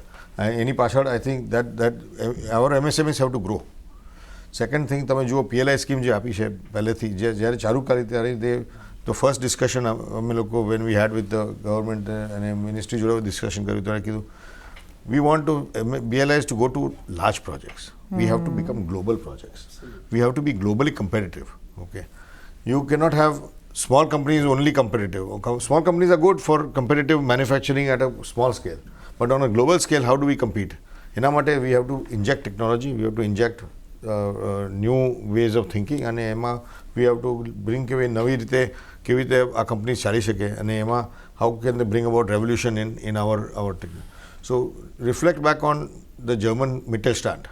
Any પાછળ I think that our MSMEs have to grow. Second thing, તમે જુઓ PLI scheme જે આપી છે પહેલેથી જ્યારે ચાલુ કરી ત્યારે the first discussion અમે લોકો when we had with the government અને મિનિસ્ટ્રી જોડે ડિસ્કશન કર્યું ત્યારે કીધું we want to BLIs to go to large projects. We have to become global projects. We have to be globally competitive. Okay, you cannot have small companies only competitive. Small companies are good for competitive manufacturing at a small scale, but on a global scale, how do we compete? એના માટે we have to inject technology. We have to inject new ways of thinking, અને એમાં we have to bring કેવી નવી રીતે કેવી રીતે આ કંપની ચાલી શકે અને એમાં how can they bring about revolution in our technology. So reflect back on the German Mittelstand.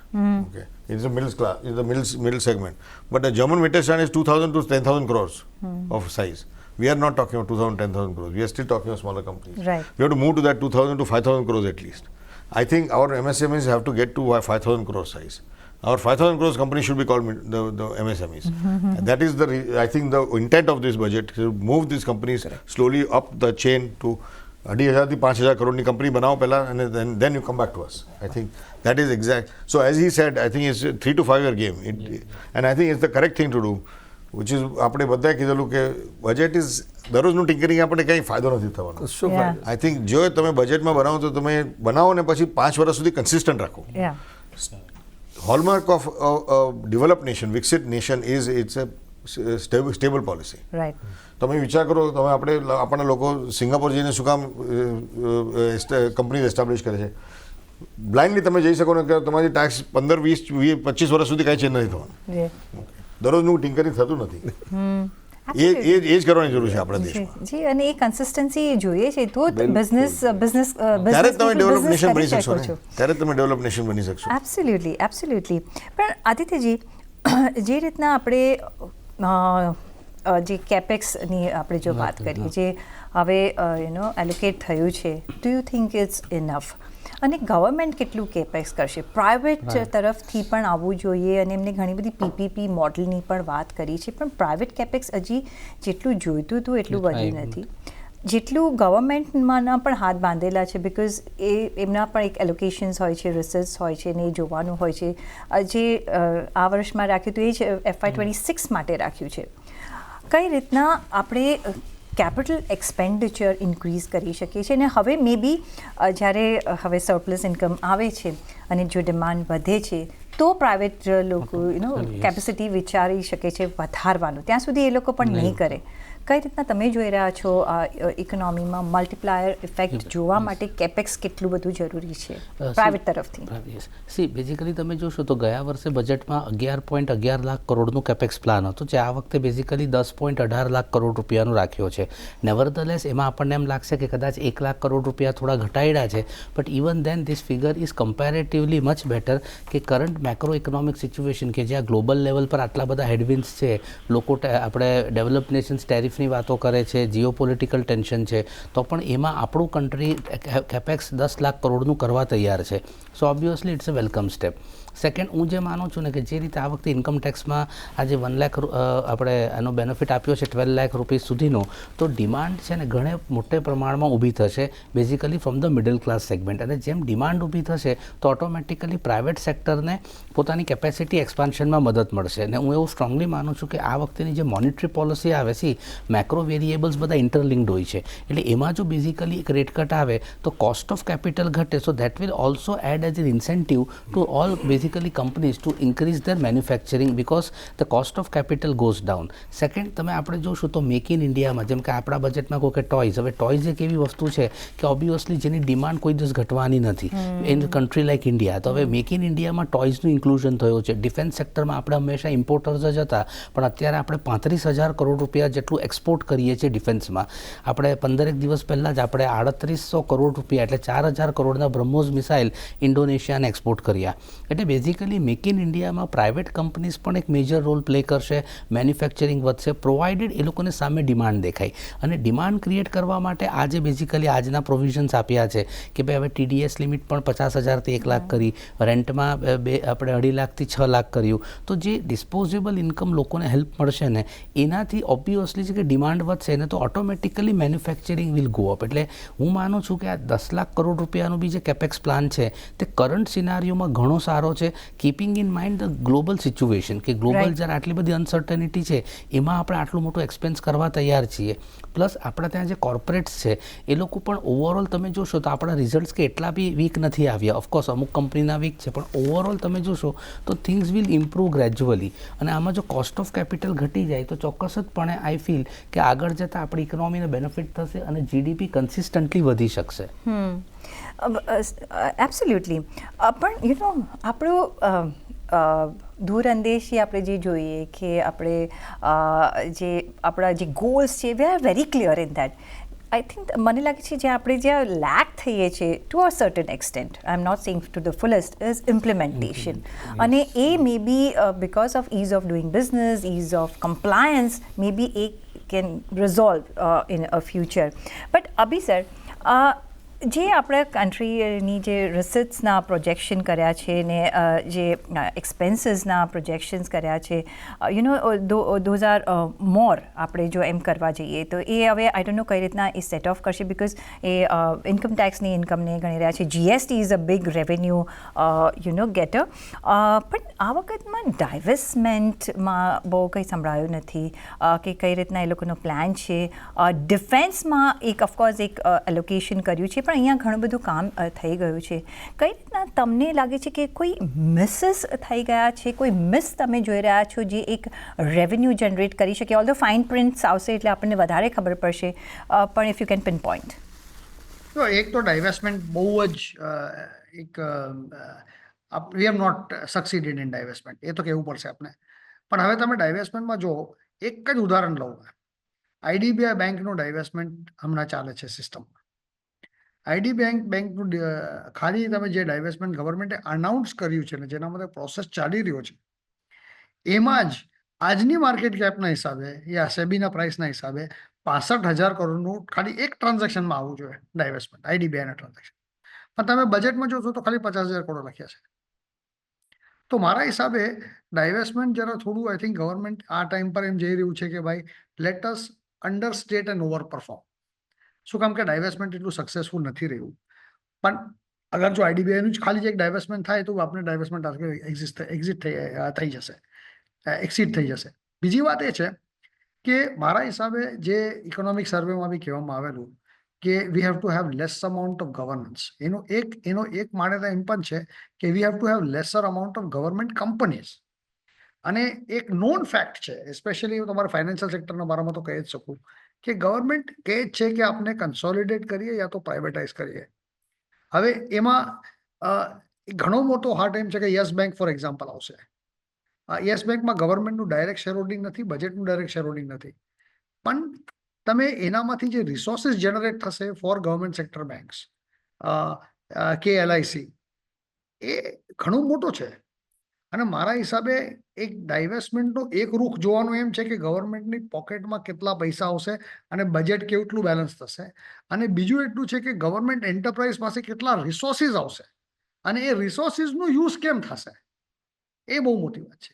Okay, it's a middle class, it's the middle segment. But the German Mittelstand is 2,000 to 10,000 crores of size. We are not talking about 2,000, 10,000 crores. We are still talking of smaller companies. Right. We have to move to that 2,000 to 5,000 crores at least. I think our MSMEs have to get to 5,000 crores size. Our 5,000 crores company should be called the MSMEs. And that is I think the intent of this budget, to move these companies slowly up the chain to 2,500 થી 5,000 કરોડની company બનાવો પહેલાં અને then you come back to us. I think that is exact. So as he said, I think it's a 3 to 5 year game. And I think it's the correct thing to do, which is આપણે બધાએ કીધેલું કે budget is દરરોજનું tinkering આપણને કંઈ ફાયદો નથી થવાનો. આઈ think જો તમે બજેટમાં બનાવો તો તમે બનાવો ને પછી 5 વર્ષ સુધી કન્સિસ્ટન્ટ રાખો. Hallmark of a developed nation, વિકસિત nation is it's a stable policy. Right. તમે વિચાર કરો, તમે આપણા લોકો સિંગાપોર જઈને શું કામ કંપની એસ્ટાબ્લિશ કરે છે? બ્લાઇન્ડલી તમે જઈ શકો ને કે તમારી ટેક્સ 15, 20, 25 વર્ષ સુધી કાંઈ ચેન્જ નથી થવાનું. દરરોજનું ટિંકરિંગ થતું નથી. એ જ કરવાની જરૂર છે આપણા દેશમાં. જી, અને એ કન્સિસ્ટન્સી જોઈએ છે તો બિઝનેસ ત્યારે તમે ડેવલપ નેશન બની શકશો ને, ત્યારે તમે ડેવલપ નેશન બની શકશો. એબ્સોલ્યુટલી. પણ આદિત્યજી, જે રીતના આપણે જે કેપેક્સની આપણે જો વાત કરીએ, જે હવે એલોકેટ થયું છે, do you think it's enough? અને ગવર્મેન્ટ કેટલું કેપેક્સ કરશે? પ્રાઇવેટ તરફથી પણ આવવું જોઈએ, અને એમને ઘણી બધી PPP મોડલની પણ વાત કરી છે, પણ પ્રાઇવેટ કેપેક્સ હજી જેટલું જોઈતું હતું એટલું વધ્યું નથી, જેટલું ગવર્મેન્ટમાંના પણ હાથ બાંધેલા છે, બિકોઝ એમના પણ એક એલોકેશન્સ હોય છે, રિસર્ચ હોય છે, ને એ જોવાનું હોય છે. જે આ વર્ષમાં રાખ્યું હતું એ જ FY 26 માટે રાખ્યું છે. કઈ રીતના આપણે કેપિટલ એક્સપેન્ડિચર ઇન્ક્રીઝ કરી શકીએ છીએ? અને હવે મે બી જ્યારે હવે સરપ્લસ ઇન્કમ આવે છે અને જો ડિમાન્ડ વધે છે તો પ્રાઇવેટ લોકો કેપેસિટી વિચારી શકે છે વધારવાનું, ત્યાં સુધી એ લોકો પણ નહીં કરે. કઈ રીતના તમે જોઈ રહ્યા છો આ ઇકોનોમીમાં મલ્ટીપ્લાયર ઇફેક્ટ જોવા માટે કેપેક્સ કેટલું બધું જરૂરી છે પ્રાઇવેટ તરફથી? સી બેઝિકલી તમે જોશો તો ગયા વર્ષે બજેટમાં 11.11 લાખ કરોડનું કેપેક્સ પ્લાન હતું, જે આ વખતે બેઝિકલી 10.18 લાખ કરોડ રૂપિયાનું રાખ્યો છે. નેવરધલેસ એમાં આપણને એમ લાગશે કે કદાચ 1 લાખ કરોડ રૂપિયા થોડા ઘટાડ્યા છે, but even then this figure is comparatively much better કે કરંટ મેક્રો ઇકોનોમિક સિચ્યુએશન કે જ્યાં ગ્લોબલ લેવલ પર આટલા બધા હેડવિન્સ છે, લોકો આપણે ડેવલપ નેશન્સ ટેરિફની વાતો કરે છે, જીઓપોલિટિકલ ટેન્શન છે, તો પણ એમાં આપણું કન્ટ્રી કેપેક્સ 10 લાખ કરોડનું કરવા તૈયાર છે. So obviously it's a welcome step. Second, હું જે માનું છું ને કે જે રીતે આ વખતે ઇન્કમ ટેક્સમાં આજે 1 લાખ આપણે એનો બેનિફિટ આપ્યો છે 12 લાખ રૂપીસ સુધીનો, તો ડિમાન્ડ છે ને ઘણે મોટે પ્રમાણમાં ઊભી થશે basically from the middle class segment. અને જેમ ડિમાન્ડ ઊભી થશે તો ઓટોમેટિકલી પ્રાઇવેટ સેક્ટરને પોતાની કેપેસિટી એક્સપાન્શનમાં મદદ મળશે. અને હું એવું સ્ટ્રોંગલી માનું છું કે આ વખતેની જે મોનિટરી પોલિસી આવે છે, મેક્રો વેરિયેબલ્સ બધા ઇન્ટરલિંક્ડ હોય છે. એટલે એમાં જો બેઝિકલી એક રેટ કટ આવે તો કોસ્ટ ઓફ કેપિટલ ઘટે. So that will also add as an incentive to all basically companies to increase their manufacturing because the cost of capital goes down. Second, તમે આપણે જોશું તો મેક ઇન ઇન્ડિયામાં જેમ કે આપણા બજેટમાં કહો કે ટોયઝ. હવે ટોયઝ એક એવી વસ્તુ છે કે ઓબ્વિયસલી જેની ડિમાન્ડ કોઈ દિવસ ઘટવાની નથી ઇન કન્ટ્રી લાઇક ઇન્ડિયા. તો હવે મેક ઇન ઇન્ડિયામાં ટોયઝનું ઇન્ક્લુઝન થયું છે. ડિફેન્સ સેક્ટરમાં આપણે હંમેશા ઇમ્પોર્ટર્સ જ હતા, પણ અત્યારે આપણે 35,000 કરોડ રૂપિયા જેટલું એક્સપોર્ટ કરીએ છીએ ડિફેન્સમાં. આપણે 15 દિવસ પહેલાં જ આપણે 3800 કરોડ રૂપિયા એટલે 4,000 કરોડના બ્રહ્મોસ મિસાઇલ ઇન્ડોનેશિયાને એક્સપોર્ટ કર્યા. એટલે બેઝિકલી મેક ઇન ઇન્ડિયામાં પ્રાઇવેટ કંપનીઝ પણ એક મેજર રોલ પ્લે કરશે. મેન્યુફેક્ચરિંગ વધશે પ્રોવાઇડેડ એ લોકોને સામે ડિમાન્ડ દેખાય. અને ડિમાન્ડ ક્રિએટ કરવા માટે આજે બેઝિકલી આજના પ્રોવિઝન્સ આપ્યા છે કે ભાઈ હવે TDS લિમિટ પણ 50,000થી 1 લાખ કરી, રેન્ટમાં આપણે 2.5 લાખથી 6 લાખ કર્યું. તો જે ડિસ્પોઝેબલ ઇન્કમ લોકોને હેલ્પ મળશે ને એનાથી ઓબ્વિયસલી છે કે ડિમાન્ડ વધશે ને તો automatically manufacturing will go up. એટલે હું માનું છું કે આ 10 લાખ કરોડ રૂપિયાનું બી જે કેપેક્સ પ્લાન છે તે કરંટ સિનારીઓમાં ઘણો સારો છે, keeping in mind the global situation કે ગ્લોબલ જ્યારે આટલી બધી અનસર્ટનિટી છે એમાં આપણે આટલું મોટું એક્સપેન્સ કરવા તૈયાર છીએ. પ્લસ આપણા ત્યાં જે કોર્પોરેટ્સ છે એ લોકો પણ ઓવરઓલ તમે જોશો તો આપણા રિઝલ્ટ્સ કે એટલા બી વીક નથી આવ્યા. ઓફકોર્સ અમુક કંપનીના વીક છે, પણ ઓવરઓલ તમે જોશો તો થિંગ્સ વિલ ઇમ્પ્રૂવ ગ્રેજ્યુઅલી. અને આમાં જો કોસ્ટ ઓફ કેપિટલ ઘટી જાય તો ચોક્કસપણે આઈ ફીલ કે આગળ જતાં આપણી ઇકોનોમીને બેનિફિટ થશે અને GDP કન્સિસ્ટન્ટલી વધી શકશે. એબ્સોલ્યુટલી. પણ આપણું દૂરઅંદેશી આપણે જે જોઈએ કે આપણે જે આપણા જે ગોલ્સ છે we are very clear in that. I think મને લાગે છે જે આપણે જ્યાં લેક થઈએ છીએ to a certain extent, I am not saying to the fullest, is implementation. અને એ may be because of ease of doing business, ease of compliance, may be એ can resolve in a future. But અભી sir, જે આપણા કન્ટ્રીની જે રિસિટ્સના projection કર્યા છે ને જે એક્સપેન્સીસના પ્રોજેક્શન્સ કર્યા છે, ધોઝ આર મોર. આપણે જો એમ કરવા જઈએ તો એ હવે આઈ ડોન્ટ નો કઈ રીતના એ સેટ ઓફ કરશે, બિકોઝ એ ઇન્કમ ટેક્સની ઇન્કમને ગણી રહ્યા છે. GST is a big revenue getter. પણ આ વખતમાં ડાયવેસ્ટમેન્ટમાં બહુ કંઈ સંભળાયું નથી કે કઈ રીતના એ લોકોનો પ્લાન છે. ડિફેન્સમાં એક ઓફકોર્સ એક એલોકેશન કર્યું છે, પણ અહીંયા ઘણું બધું કામ થઈ ગયું છે. કઈ રીતના તમને લાગે છે કે કોઈ મિસીસ થઈ ગયા છે, કોઈ મિસ તમે જોઈ રહ્યા છો જે એક રેવન્યુ જનરેટ કરી શકે? ઓલ્ધો ફાઇન પ્રિન્ટ્સ આવશે એટલે આપણને વધારે ખબર પડશે, પણ if you can pin point. તો એક તો ડાયવેસ્ટમેન્ટ બહુ જ એક વી હેવ નોટ સક્સીડેડ ઇન ડાયવેસ્ટમેન્ટ, એ તો કહેવું પડશે આપણે. પણ હવે તમે ડાયવેસ્ટમેન્ટમાં જો એક જ ઉદાહરણ લઉં, IDBI બેંકનું ડાયવેસ્ટમેન્ટ હમણાં ચાલે છે સિસ્ટમમાં. IDBI બેંકનું ખાલી તમે જે ડાયવેસ્ટમેન્ટ ગવર્મેન્ટે અનાઉન્સ કર્યું છે ને જેના માટે પ્રોસેસ ચાલી રહ્યો છે એમાં જ આજની માર્કેટ કેપના હિસાબે યા સેબીના પ્રાઇસના હિસાબે 65,000 કરોડનું ખાલી એક ટ્રાન્ઝેક્શનમાં આવવું જોઈએ ડાયવેસ્ટમેન્ટ, IDBIના ટ્રાન્ઝેક્શન. પણ તમે બજેટમાં જોશો તો ખાલી 50,000 કરોડ લખ્યા છે. તો મારા હિસાબે ડાયવેસ્ટમેન્ટ જરા થોડું આઈ થિંક ગવર્મેન્ટ આ ટાઈમ પર એમ જઈ રહ્યું છે કે ભાઈ let us under state and over perform. શું કામ કે ડાયવેસ્ટમેન્ટ એટલું સક્સેસફુલ નથી રહ્યું. પણ અગર જો IDBIનું જ ખાલી એક ડાયવેસ્ટમેન્ટ થાય તો આપણે ડાયવેસ્ટમેન્ટ એક્ઝિટ થઈ જશે, એક્સિટ થઈ જશે. બીજી વાત એ છે કે મારા હિસાબે જે ઇકોનોમિક સર્વેમાં બી કહેવામાં આવેલું કે we have to have less amount of governance. એનો એક માન્યતા એમ પણ છે કે we have to have lesser amount of government companies. અને એક નોન ફેક્ટ છે, એસ્પેશિયલી તમારા ફાઇનાન્શિયલ સેક્ટરના બારામાં તો કહી જ શકું કે ગવર્મેન્ટ કહે જ છે કે આપણે કન્સોલિડેટ કરીએ યા તો પ્રાઇવેટાઇઝ કરીએ. હવે એમાં ઘણો મોટો હાર્ટ એમ છે કે યસ બેંક ફોર એક્ઝામ્પલ આવશે. યસ બેંકમાં ગવર્મેન્ટનું ડાયરેક્ટ શેર હોલ્ડિંગ નથી, બજેટનું ડાયરેક્ટ શેર હોલ્ડિંગ નથી, પણ તમે એનામાંથી જે રિસોર્સિસ જનરેટ થશે for government sector banks, KLIC, એ ઘણું મોટો છે. અને મારા હિસાબે એક ડાયવેસ્ટમેન્ટનો એક રૂખ જોવાનું એમ છે કે ગવર્મેન્ટની પોકેટમાં કેટલા પૈસા આવશે અને બજેટ કેટલું બેલેન્સ થશે. અને બીજું એટલું છે કે ગવર્મેન્ટ એન્ટરપ્રાઇઝ પાસે કેટલા રિસોર્સિસ આવશે અને એ રિસોર્સિસનો યુઝ કેમ થશે, એ બહુ મોટી વાત છે.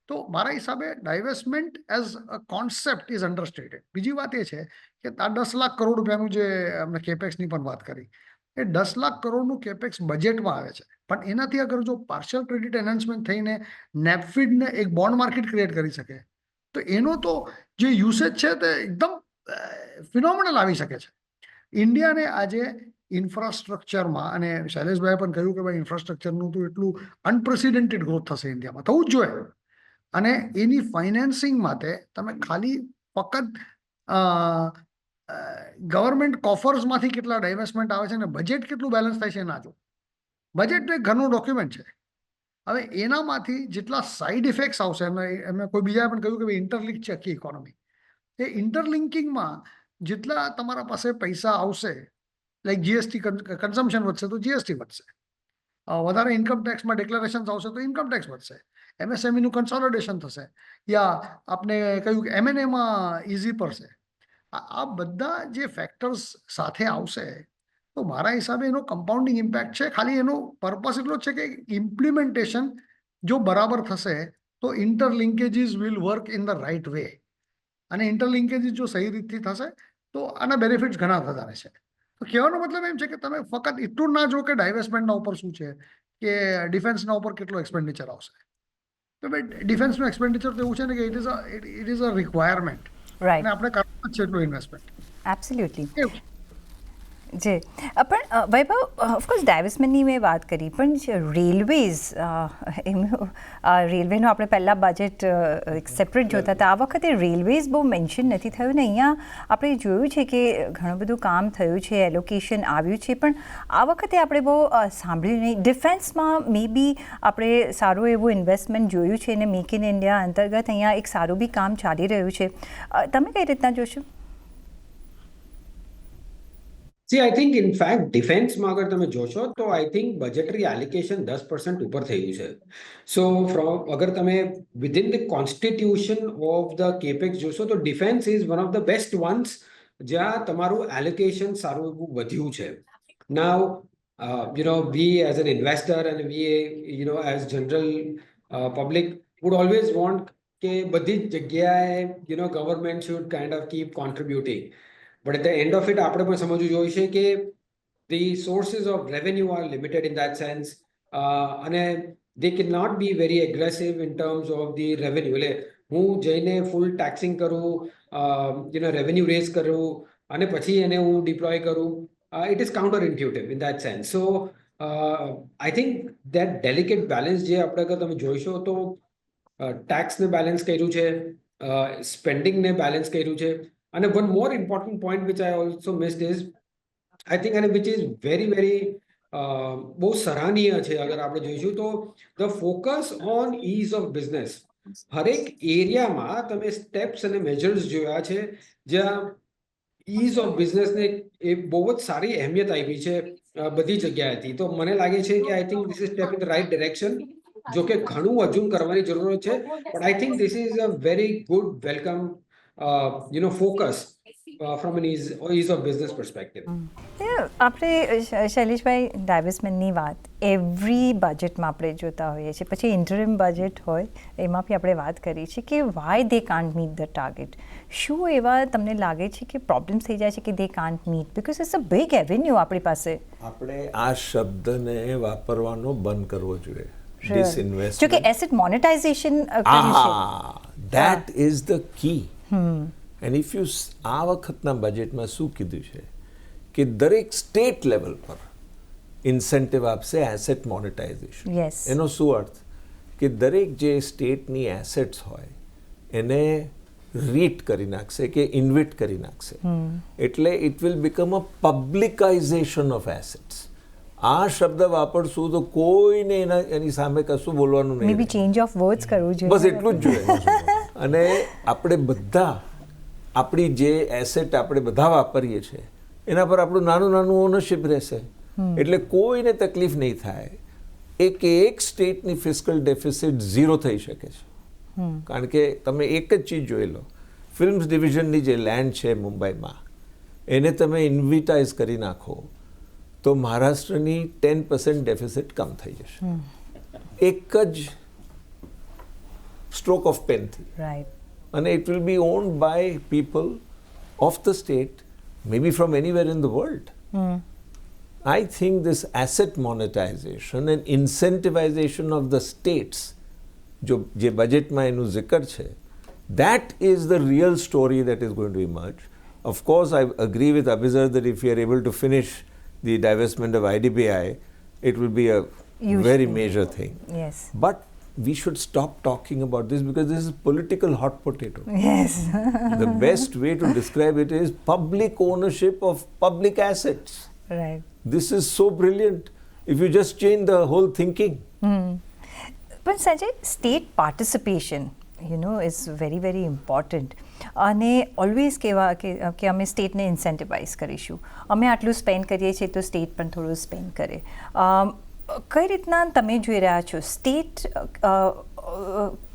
તો મારા હિસાબે ડાયવેસ્ટમેન્ટ એઝ અ કોન્સેપ્ટ ઇઝ અન્ડરસ્ટેટેડ. બીજી વાત એ છે કે આ 10 લાખ કરોડ રૂપિયાનું જે આપણે કેપેક્સની પણ વાત કરી, એ 10 લાખ કરોડનું કેપેક્સ બજેટમાં આવે છે, પણ એનાથી અગર જો પાર્શિયલ ક્રેડિટ એનહાન્સમેન્ટ થઈને નેપફિડને એક બોન્ડ માર્કેટ ક્રિએટ કરી શકે તો એનો તો જે યુસેજ છે તે એકદમ ફિનોમિનલ આવી શકે છે. ઇન્ડિયાને આજે ઇન્ફ્રાસ્ટ્રક્ચરમાં, અને શૈલેષભાઈએ પણ કહ્યું કે ભાઈ ઇન્ફ્રાસ્ટ્રક્ચરનું તો એટલું અનપ્રેસિડેન્ટેડ ગ્રોથ થશે ઇન્ડિયામાં, થવું જ જોઈએ. અને એની ફાઇનાન્સિંગ માટે તમે ખાલી ફક્ત ગવર્મેન્ટ કોફર્સમાંથી કેટલા ડાયવેસ્ટમેન્ટ આવે છે અને બજેટ કેટલું બેલેન્સ થાય છે ના જો. બજેટ તો એક ઘરનું ડોક્યુમેન્ટ છે. હવે એનામાંથી જેટલા સાઇડ ઇફેક્ટ્સ આવશે, એમને કોઈ બીજાએ પણ કહ્યું કે ભાઈ ઇન્ટરલિંક છે આખી ઇકોનોમી, એ ઇન્ટરલિંકિંગમાં જેટલા તમારા પાસે પૈસા આવશે, લાઈક જીએસટી કન્ઝમ્પશન વધશે તો જીએસટી વધશે, વધારે ઇન્કમ ટેક્સમાં ડિક્લેરેશન આવશે તો ઇન્કમ ટેક્સ વધશે, એમએસએમઈનું કન્સોલિડેશન થશે, યા આપણે કહ્યું કે એમએનએમાં ઇઝી પડશે. આ બધા જે ફેક્ટર્સ સાથે આવશે તો મારા હિસાબે એનો કમ્પાઉન્ડિંગ ઇમ્પેક્ટ છે. ખાલી એનો પર્પસ એટલો જ છે કે ઇમ્પ્લિમેન્ટેશન જો બરાબર થશે તો interlinkages will work in the right way, અને ઇન્ટરલિંકેજીસ જો સહી રીતથી થશે તો આના બેનિફિટ્સ ઘણા વધારે છે. તો કહેવાનો મતલબ એમ છે કે તમે ફક્ત એટલું ના જો કે ડાયવેસ્ટમેન્ટના ઉપર શું છે કે ડિફેન્સના ઉપર કેટલો એક્સપેન્ડિચર આવશે. તો ભાઈ ડિફેન્સનું એક્સપેન્ડિચર તો એવું છે ને કે it is a requirement, right, અને આપણે કરવું જ છે એટલું ઇન્વેસ્ટમેન્ટ. એબ્સોલ્યુટલી. જી, પણ વૈભવ, ઓફકોર્સ ડાયવેસ્ટમેન્ટની મેં વાત કરી, પણ રેલવેઝ, એમનું રેલવેનું આપણે પહેલાં બજેટ સેપરેટ જોતા હતા, આ વખતે રેલવેઝ બહુ મેન્શન નથી થયું ને. અહીંયા આપણે જોયું છે કે ઘણું બધું કામ થયું છે, એલોકેશન આવ્યું છે, પણ આ વખતે આપણે બહુ સાંભળ્યું નહીં. ડિફેન્સમાં મે બી આપણે સારું એવું ઇન્વેસ્ટમેન્ટ જોયું છે, અને મેક ઇન ઇન્ડિયા અંતર્ગત અહીંયા એક સારું બી કામ ચાલી રહ્યું છે. તમે કઈ રીતના જોશો? See, I think in fact ડિફેન્સમાં અગર તમે જોશો તો આઈ થિંક બજેટરી એલિકેશન 10% ઉપર થયું છે. સો અગર તમે within the constitution of the capex જોશો તો defence is one of the best once જ્યાં તમારું એલોકેશન સારું એવું વધ્યું છે. નાઉ we as an investor and we as general public would always want કે બધી જ જગ્યાએ government should kind of keep contributing. But at the end of it, આપણે પણ સમજવું જોઈએ કે the sources of revenue are limited in that sense, અને they cannot be very aggressive in terms of the revenue. એટલે હું જઈને ફૂલ ટેક્સિંગ કરું, રેવન્યુ રેઝ કરું અને પછી એને હું ડિપ્લોય કરું, it is counterintuitive in that sense. So I think that delicate balance જે આપણે અગર તમે જોઈશો તો ટેક્સને બેલેન્સ કર્યું છે, સ્પેન્ડિંગને બેલેન્સ કર્યું છે. And one more important point which I also missed is, I think, and which is very, very બહુ સરાહનીય છે અગર આપણે જોઈશું તો, the focus on ease of business. હરેક એરિયામાં તમે સ્ટેપ્સ અને મેજર્સ જોયા છે જ્યાં ease of business ને એ બહુ જ સારી અહેમિયત આપી છે બધી જગ્યાએથી. તો મને લાગે છે કે I think this is step in the right direction. જો કે ઘણું હજુ કરવાની જરૂર છે, but I think this is a very good welcome focus from an ease of business perspective. આપણે શૈલેષભાઈ ડાયવેસ્ટમેન્ટની વાત એવરી બજેટમાં આપણે જોતા હોઈએ છીએ, પછી ઇન્ટરિમ બજેટ હોય એમાં બી આપણે વાત કરી છે કે Y they can't meet the target. શું એવા તમને લાગે છે કે પ્રોબ્લેમ્સ થઈ જાય છે કે they can't meet because it's a big avenue આપણી પાસે? આપણે આ શબ્દને વાપરવાનો બંધ કરવો જોઈએ. જો કે એસેટ મોનેટાઇઝેશન કર્યું છે, that is the key. And if you આ વખતના બજેટમાં શું કીધું છે કે દરેક સ્ટેટ લેવલ પર ઇન્સેન્ટિવ આપશે એસેટ મોનેટાઇઝેશન. એનો શું અર્થ કે દરેક જે સ્ટેટની એસેટ્સ હોય એને રીટ કરી નાખશે કે ઇન્વિટ કરી નાખશે. એટલે it will become a publicization of assets. આ શબ્દ વાપરશું તો કોઈને એની સામે કશું બોલવાનું નહીં. મેબી ચેન્જ ઓફ વર્ડ્સ કરવું જોઈએ, બસ એટલું જ જોઈએ. અને આપણે બધા આપણી જે એસેટ આપણે બધા વાપરીએ છીએ એના પર આપણું નાનું નાનું ઓનરશિપ રહેશે, એટલે કોઈને તકલીફ નહીં થાય. એક સ્ટેટની ફિસ્કલ ડેફિસિટ 0 થઈ શકે છે, કારણ કે તમે એક જ ચીજ જોઈ લો, ફિલ્મ્સ ડિવિઝનની જે લેન્ડ છે મુંબઈમાં એને તમે ઇન્વિટાઇઝ કરી નાખો તો મહારાષ્ટ્રની 10% ડેફિસિટ કમ થઈ જશે એક જ સ્ટ્રોક ઓફ પેનથી. Right. And it will be owned by people of the state, maybe from anywhere in the world. I think this asset monetization and incentivization of the states, જે બજેટમાં એનું જિકર છે, that is the real story that is going to emerge. Of course, I agree with Abhizar that if we are able to finish the divestment of IDBI, it will be a Huge very thing. major thing. Yes. But we should stop talking about this because this is political hot potato. Yes. The best way to describe it is public ownership of public assets. Right. This is so brilliant. If you just change the whole thinking. પણ Sanjay state participation is very very important અને always કહેવા કે અમે સ્ટેટને ઇન્સેન્ટિવાઇઝ કરીશું, અમે આટલું spend કરીએ છીએ તો સ્ટેટ પણ થોડું સ્પેન્ડ કરે. કઈ રીતના તમે જોઈ રહ્યા છો સ્ટેટ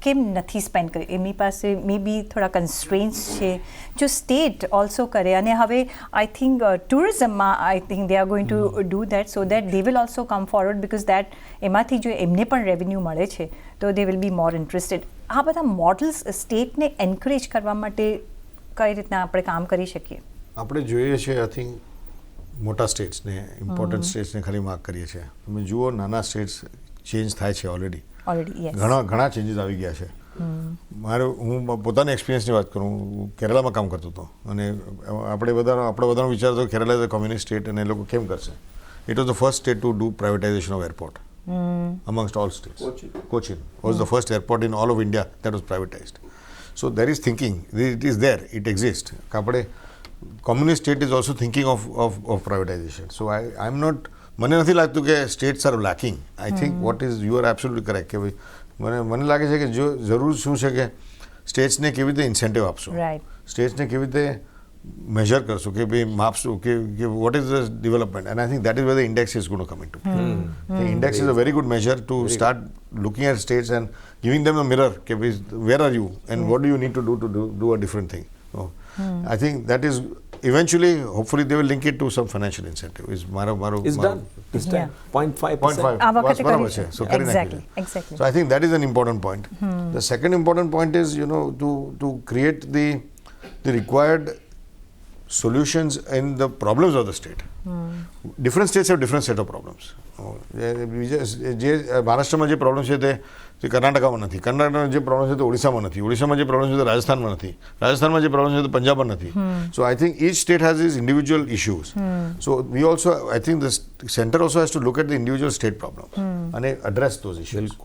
કેમ નથી સ્પેન્ડ કરી? એમની પાસે મે બી થોડા કન્સ્ટ્રેન્ટ્સ છે જો સ્ટેટ ઓલ્સો કરે. અને હવે આઈ થિંક ટુરિઝમમાં I think they are going to do that so that they will also come forward because that એમાંથી જો એમને પણ રેવન્યુ મળે છે તો they will be more interested. આ બધા મોડલ્સ સ્ટેટને એન્કરેજ કરવા માટે કઈ રીતના આપણે કામ કરી શકીએ? આપણે જોઈએ છીએ આઈ થિંક મોટા સ્ટેટ્સને ઇમ્પોર્ટન્ટ સ્ટેટ્સને ખાલી માર્ક કરીએ છીએ. તમે જુઓ નાના સ્ટેટ્સ ચેન્જ થાય છે ઓલરેડી. ઘણા ચેન્જીસ આવી ગયા છે. હું પોતાના એક્સપિરિયન્સની વાત કરું, હું કેરળમાં કામ કરતો હતો અને આપણે બધાનો વિચાર હતો Kerala is a communist state અને એ લોકો કેમ કરશે. It was the first state to do privatisation of airport amongst all states. Cochin was the first airport in all of India that was privatized. So there is thinking, it is there, it exists. આપણે communist state is also thinking of privatization. So I'm not, મને નથી લાગતું કે states are lacking. I think what is, you are absolutely correct કે ભાઈ મને લાગે છે કે જો જરૂર શું છે કે સ્ટેટ્સને કેવી રીતે ઇન્સેન્ટિવ આપશો, સ્ટેટ્સને કેવી રીતે measure કરશો કે ભાઈ માપશો કે what is the development, and I think that is where the index is going to come into play. The index is a very good measure to start looking at states and giving them a mirror કે ભાઈ where are you and what do you need to do a different thing. So I think that is eventually, hopefully they will link it to some financial incentive. Is It's done. It's done. 0.5%. બરાબર છે. So Exactly. So I think that is an important point. The second important point is to create the required solutions in the problems of the state. Different states have different set of problems. જે મહારાષ્ટ્રમાં જે problem છે તે કર્ણાટકામાં નથી, કર્ણાટકમાં જે problem છે તે ઓડિશામાં નથી, ઓડિશામાં જે પ્રોબ્લેમ છે તે રાજસ્થાનમાં નથી, રાજસ્થાનમાં જે પ્રોબ્લેમ છે તે પંજાબમાં નથી. So I think each state has its individual issues. So we also, I think the center also has to look at the individual state problems and address those issues.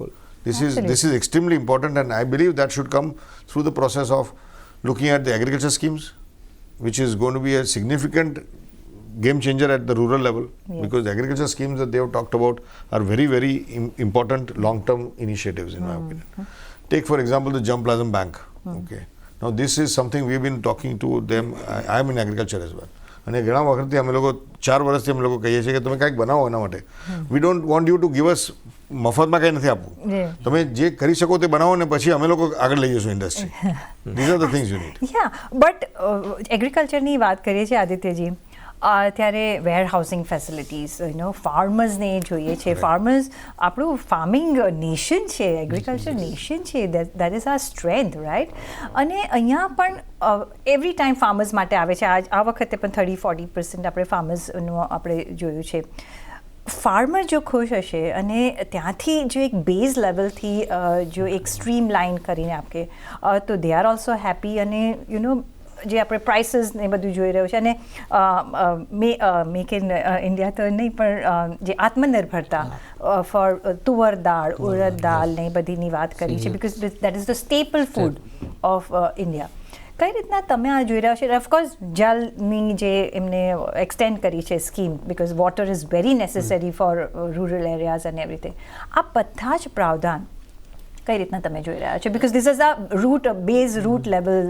This is extremely important, and I believe that should come through the process of looking at the agriculture schemes, which is going to be a significant game changer at the rural level, because the agriculture schemes that they have talked about are very, very important long-term initiatives in my opinion. Take for example the germplasm bank. Okay, now this is something we've been talking to them. I am in agriculture as well. અને ઘણા વખતથી અમે લોકો 4 વર્ષથી અમે લોકો કહીએ છીએ કે તમે કંઈક બનાવો એના માટે. We don't want you to give us, મફતમાં કંઈ નથી આપવું, તમે જે કરી શકો તે બનાવો ને પછી અમે લોકો આગળ લઈ જઈશું industry. These are the things you need. But એગ્રીકલ્ચરની વાત કરીએ છીએ આદિત્યજી, ત્યારે વેર હાઉસિંગ ફેસિલિટીઝ ફાર્મર્સને જોઈએ છે. ફાર્મર્સ આપણું ફાર્મિંગ નેશન છે, એગ્રીકલ્ચર નેશન છે, that is our strength, right? અને અહીંયા પણ એવરી ટાઈમ ફાર્મર્સ માટે આવે છે. આ વખતે પણ 30-40% આપણે ફાર્મર્સનું આપણે જોયું છે. ફાર્મર જો ખુશ હશે અને ત્યાંથી જો એક બેઝ લેવલથી જો એક સ્ટ્રીમ લાઇન કરીને આપે તો દે આર ઓલ્સો હેપી. અને જે આપણે પ્રાઇસીસ ને બધું જોઈ રહ્યું છે અને મેક ઇન ઇન્ડિયા તો નહીં પણ જે આત્મનિર્ભરતા ફોર તુવર દાળ, ઉડદ દાળ ને બધીની વાત કરી છે, because that is the staple food of India. કઈ રીતના તમે આ જોઈ રહ્યા છો? ઓફકોર્સ જલની જે એમને એક્સટેન્ડ કરી છે scheme, because water is very necessary four rural areas and everything. આ બધા જ પ્રાવધાન કઈ રીતના તમે જોઈ રહ્યા છો? Because this is a base root level.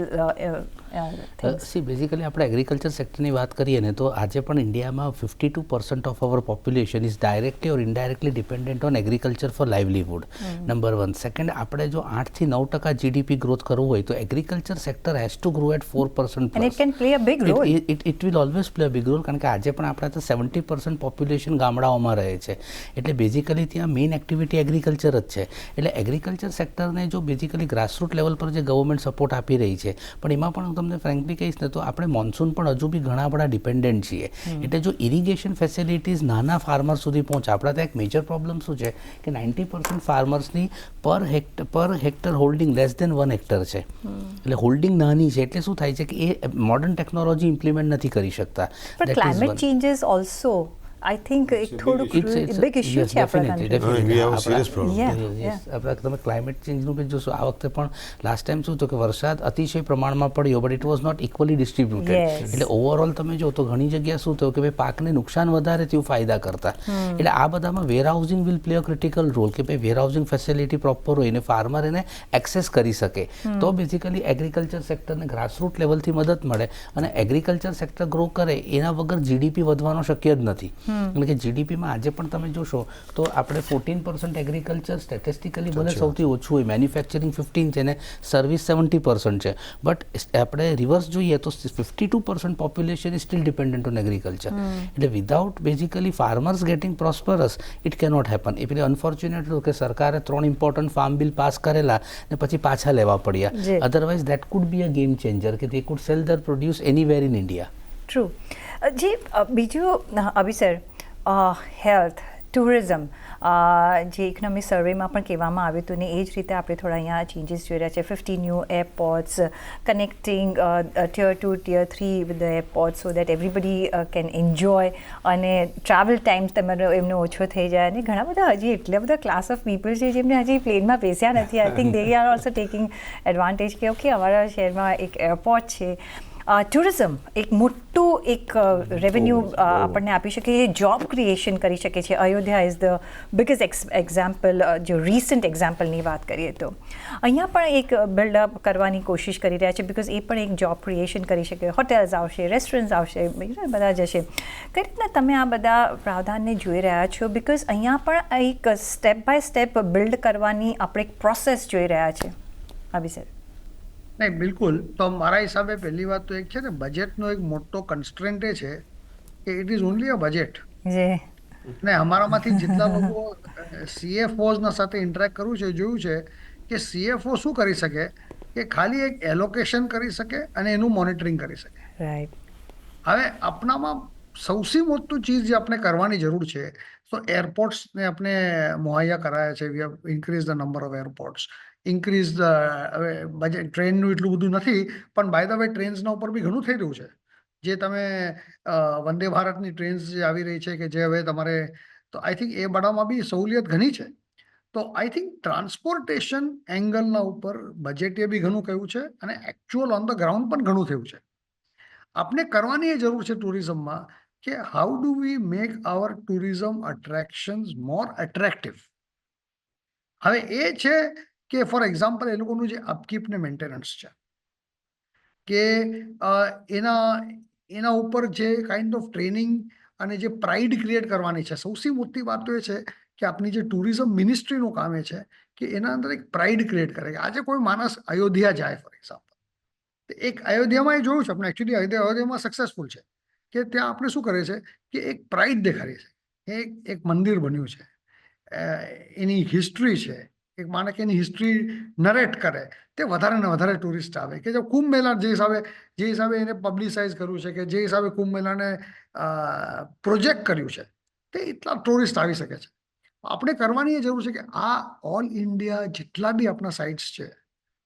Basically આપણે એગ્રીકલ્ચર સેક્ટરની વાત કરીએ ને તો આજે પણ ઇન્ડિયામાં 52% of our population is directly or indirectly dependent on agriculture for livelihood. Number 1. Second, આપણે જો 8 થી 9% જીડીપી ગ્રોથ કરવું હોય તો agriculture sector has to grow at 4%+. And it can play a big role. It will always play a big role, કારણ કે આજે પણ આપણે તો 70% પોપ્યુલેશન ગામડાઓમાં રહે છે, એટલે બેઝિકલી ત્યાં મેઇન એક્ટિવિટી એગ્રીકલ્ચર જ છે. એટલે એગ્રીકલ્ચર સેક્ટરને જો બેઝિકલી ગ્રાસરૂટ લેવલ પર જે ગવર્મેન્ટ સપોર્ટ આપી રહી છે, પણ એમાં પણ તમને ફ્રેન્કલી કહીશ ને તો આપણે મોન્સૂન પણ હજુ બી ઘણા બધા ડિપેન્ડન્ટ છીએ. એટલે જો ઇરિગેશન ફેસિલિટીઝ નાના ફાર્મર સુધી પહોંચે, આપણા ત્યાં એક મેજર પ્રોબ્લેમ શું છે કે 90% ફાર્મર્સની પર hectare holding less than 1 hectare છે. એટલે હોલ્ડિંગ નાની છે, એટલે શું થાય છે કે એ મોડર્ન ટેકનોલોજી ઇમ્પ્લિમેન્ટ નથી કરી શકતા. પણ climate changes also I think એક થોડુંક બિગ ઇશ્યુ છે આપણા તમે ક્લાઇમેટ ચેન્જનું બી જોશો. આ વખતે પણ લાસ્ટ ટાઈમ શું હતું કે વરસાદ અતિશય પ્રમાણમાં પડ્યો, but it was not equally distributed. એટલે ઓવરઓલ તમે જો તો ઘણી જગ્યા શું થયું કે ભાઈ પાકને નુકસાન વધારે થયું ફાયદા કરતા. એટલે આ બધામાં warehousing will play a critical role, કે ભાઈ વેરહાઉસિંગ ફેસિલિટી પ્રોપર હોય અને ફાર્મર એને એક્સેસ કરી શકે તો બેઝિકલી એગ્રીકલ્ચર સેક્ટરને ગ્રાસરૂટ લેવલથી મદદ મળે. અને એગ્રીકલ્ચર સેક્ટર ગ્રો કરે એના વગર જીડીપી વધવાનો શક્ય જ નથી. એટલે કે જીડીપીમાં આજે પણ તમે જોશો તો આપણે 14% એગ્રીકલ્ચર સ્ટેટિસ્ટિકલી ભલે સૌથી ઓછું હોય, મેન્યુફેક્ચરિંગ 15 છે ને સર્વિસ 70% છે, બટ આપણે રિવર્સ જોઈએ તો 52% population is still dependent on agriculture. એટલે without basically farmers getting prosperous it cannot happen. એ પેલી અનફોર્ચ્યુનેટ કે સરકારે 3 ઇમ્પોર્ટન્ટ ફાર્મ બિલ પાસ કરેલા ને પછી પાછા લેવા પડ્યા. Otherwise that could be a game changer કે they could sell their produce anywhere in India. True. જે બીજું અભિસર, હેલ્થ, ટુરિઝમ, જે ઇકોનોમિક સર્વેમાં પણ કહેવામાં આવ્યું હતું ને એ જ રીતે આપણે થોડા અહીંયા ચેન્જીસ જોઈ રહ્યા છે. 50 new airports connecting tier 2, tier 3 with the airport so that everybody can enjoy અને ટ્રાવેલ ટાઈમ તમારો એમનો ઓછો થઈ જાય. અને ઘણા બધા હજી એટલા બધા ક્લાસ ઓફ પીપલ છે જેમને હજી પ્લેનમાં બેસ્યા નથી. આઈ think they are also taking advantage કે ઓકે અમારા શહેરમાં એક એરપોર્ટ છે. ટુરિઝમ એક મોટું એક રેવન્યુ આપણને આપી શકે છે, જોબ ક્રિએશન કરી શકે છે. Ayodhya is the biggest example. જો રિસન્ટ એક્ઝામ્પલની વાત કરીએ તો અહીંયા પણ એક બિલ્ડઅપ કરવાની કોશિશ કરી રહ્યા છે, બિકોઝ એ પણ એક જોબ ક્રિએશન કરી શકે. હોટેલ્સ આવશે, રેસ્ટોરન્ટ્સ આવશે, બધા જશે. કઈ રીતના તમે આ બધા પ્રાવધાનને જોઈ રહ્યા છો? બિકોઝ અહીંયા પણ એક સ્ટેપ બાય સ્ટેપ બિલ્ડ કરવાની આપણે એક પ્રોસેસ જોઈ રહ્યા છે. અભિષેક. નહીં, બિલકુલ. તો મારા હિસાબે પહેલી વાત તો એક છે ને, બજેટનો એક મોટો કન્સ્ટ્રેન્ટ એ છે કે it is only a budget. ને અમારામાંથી જેટલા લોકો CFOs સાથે ઇન્ટરેક્ટ કરવું છે, જોયું છે કે CFO શું કરી શકે કે ખાલી એક એલોકેશન કરી શકે અને એનું મોનિટરિંગ કરી શકે. રાઈટ. હવે આપણામાં સૌથી મોટું ચીજ જે આપણે કરવાની જરૂર છે તો એરપોર્ટ્સને આપણે મુહૈયા કરાયા છે. We have increase the number of airports, increase the હવે બજેટ. ટ્રેનનું એટલું બધું નથી, પણ બાય ધ વે ટ્રેન્સના ઉપર બી ઘણું થઈ રહ્યું છે. જે તમે વંદે ભારતની ટ્રેન્સ જે આવી રહી છે કે જે હવે તમારે, તો આઈ થિંક એ બધામાં બી સહુલિયત ઘણી છે. તો આઈ થિંક ટ્રાન્સપોર્ટેશન એંગલના ઉપર બજેટે બી ઘણું કહ્યું છે અને એકચ્યુઅલ ઓન ધ ગ્રાઉન્ડ પણ ઘણું થયું છે. આપણે કરવાની એ જરૂર છે ટુરિઝમમાં કે how do we make our tourism attractions more attractive. હવે એ છે કે ફોર એક્ઝામ્પલ એ લોકોનું જે અપકીપ ને મેન્ટેનન્સ છે કે એના ઉપર જે કાઇન્ડ ઓફ ટ્રેનિંગ અને જે પ્રાઇડ ક્રિએટ કરવાની છે. સૌથી મોટી વાત તો એ છે કે આપની જે ટુરિઝમ મિનિસ્ટ્રીનું કામ એ છે કે એના અંદર એક પ્રાઇડ ક્રિએટ કરે. આજે કોઈ માણસ અયોધ્યા જાય ફોર એક્ઝામ્પલ, એક અયોધ્યામાં એ જોયું છે આપણે, એકચ્યુઅલી અયોધ્યામાં સક્સેસફુલ છે કે ત્યાં આપણે શું કરે છે કે એક પ્રાઇડ દેખાડીએ છે. એક મંદિર બન્યું છે, એની હિસ્ટ્રી છે, એક માને કે એની હિસ્ટ્રી નરેટ કરે, તે વધારે ને વધારે ટુરિસ્ટ આવે. કે જો કુંભ મેળા જે હિસાબે એને પબ્લિસાઇઝ કર્યું છે, કે જે હિસાબે કુંભ મેળાને પ્રોજેક્ટ કર્યું છે, તે એટલા ટુરિસ્ટ આવી શકે છે. આપણે કરવાની એ જરૂર છે કે આ ઓલ ઇન્ડિયા જેટલા બી આપણા સાઇટ્સ છે,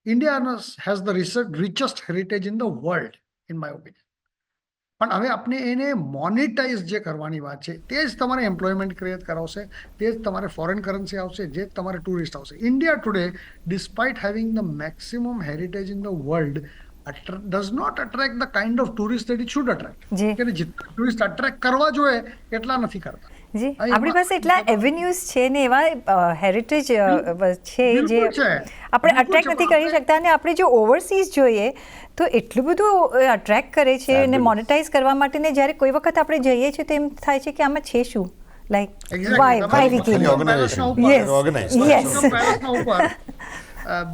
India has the richest heritage in the world in my opinion. પણ હવે આપણે એને મોનિટાઇઝ જે કરવાની વાત છે તે જ તમારે એમ્પ્લોયમેન્ટ ક્રિએટ કરાવશે, તે જ તમારે ફોરેન કરન્સી આવશે, જે જ તમારે ટુરિસ્ટ આવશે. India today despite having the maximum heritage in the world does not attract the kind of tourists that it should attract. કે જેટલા ટુરિસ્ટ અટ્રેક્ટ કરવા જોઈએ એટલા નથી કરતા. જી, આપણી પાસે એટલા એવેન્યુઝ છે ને એવા હેરિટેજ છે જે આપણે અટ્રેક્ટ નથી કરી શકતા. અને આપણે જો ઓવરસીઝ જોઈએ તો એટલું બધું અટ્રેક્ટ કરે છે અને મોનેટાઇઝ કરવા માટે. ને જ્યારે કોઈ વખત આપણે જઈએ છીએ તો એમ થાય છે કે આમાં છે શું, લાઈક વાય વી કેમ.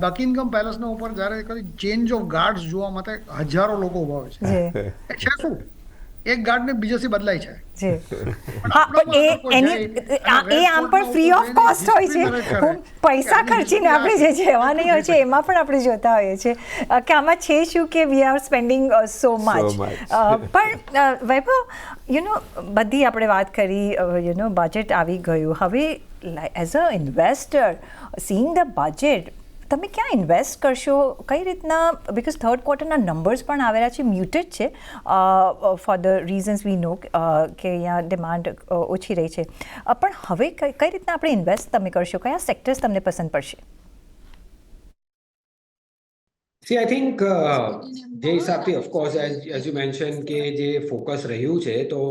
બકિંગહામ પેલેસના ઉપર જ્યારે ચેન્જ ઓફ ગાર્ડ્સ જોવા માટે હજારો લોકો ઉભા હોય છે શું? એક ગાર્ડને બીજેથી બદલાય છે. જી હા, પણ એ આમ પણ ફ્રી ઓફ કોસ્ટ હોય છે. પૈસા ખર્ચીને આપણે જે જવાની હોય છે એમાં પણ આપણે જોતા હોઈએ છીએ કે આમાં છે શું કે we are spending so much. પણ વૈભવ બધી આપણે વાત કરી, બજેટ આવી ગયું. હવે as a investor seeing the budget, તમે ક્યાં ઇન્વેસ્ટ કરશો, કઈ રીતના? બીકોઝ થર્ડ ક્વાર્ટરના નંબર્સ પણ આવેલા છે, મ્યુટેડ છે ફોર ધ રીઝન્સ વી નો કે અહીંયા ડિમાન્ડ ઓછી રહી છે. પણ હવે કઈ રીતના આપણે ઇન્વેસ્ટ તમે કરશો, કયા સેક્ટર્સ તમને પસંદ પડશે? See, I think જે હિસાબથી ઓફકોર્સ એઝ યુ મેન્શન કે જે ફોકસ રહ્યું છે તો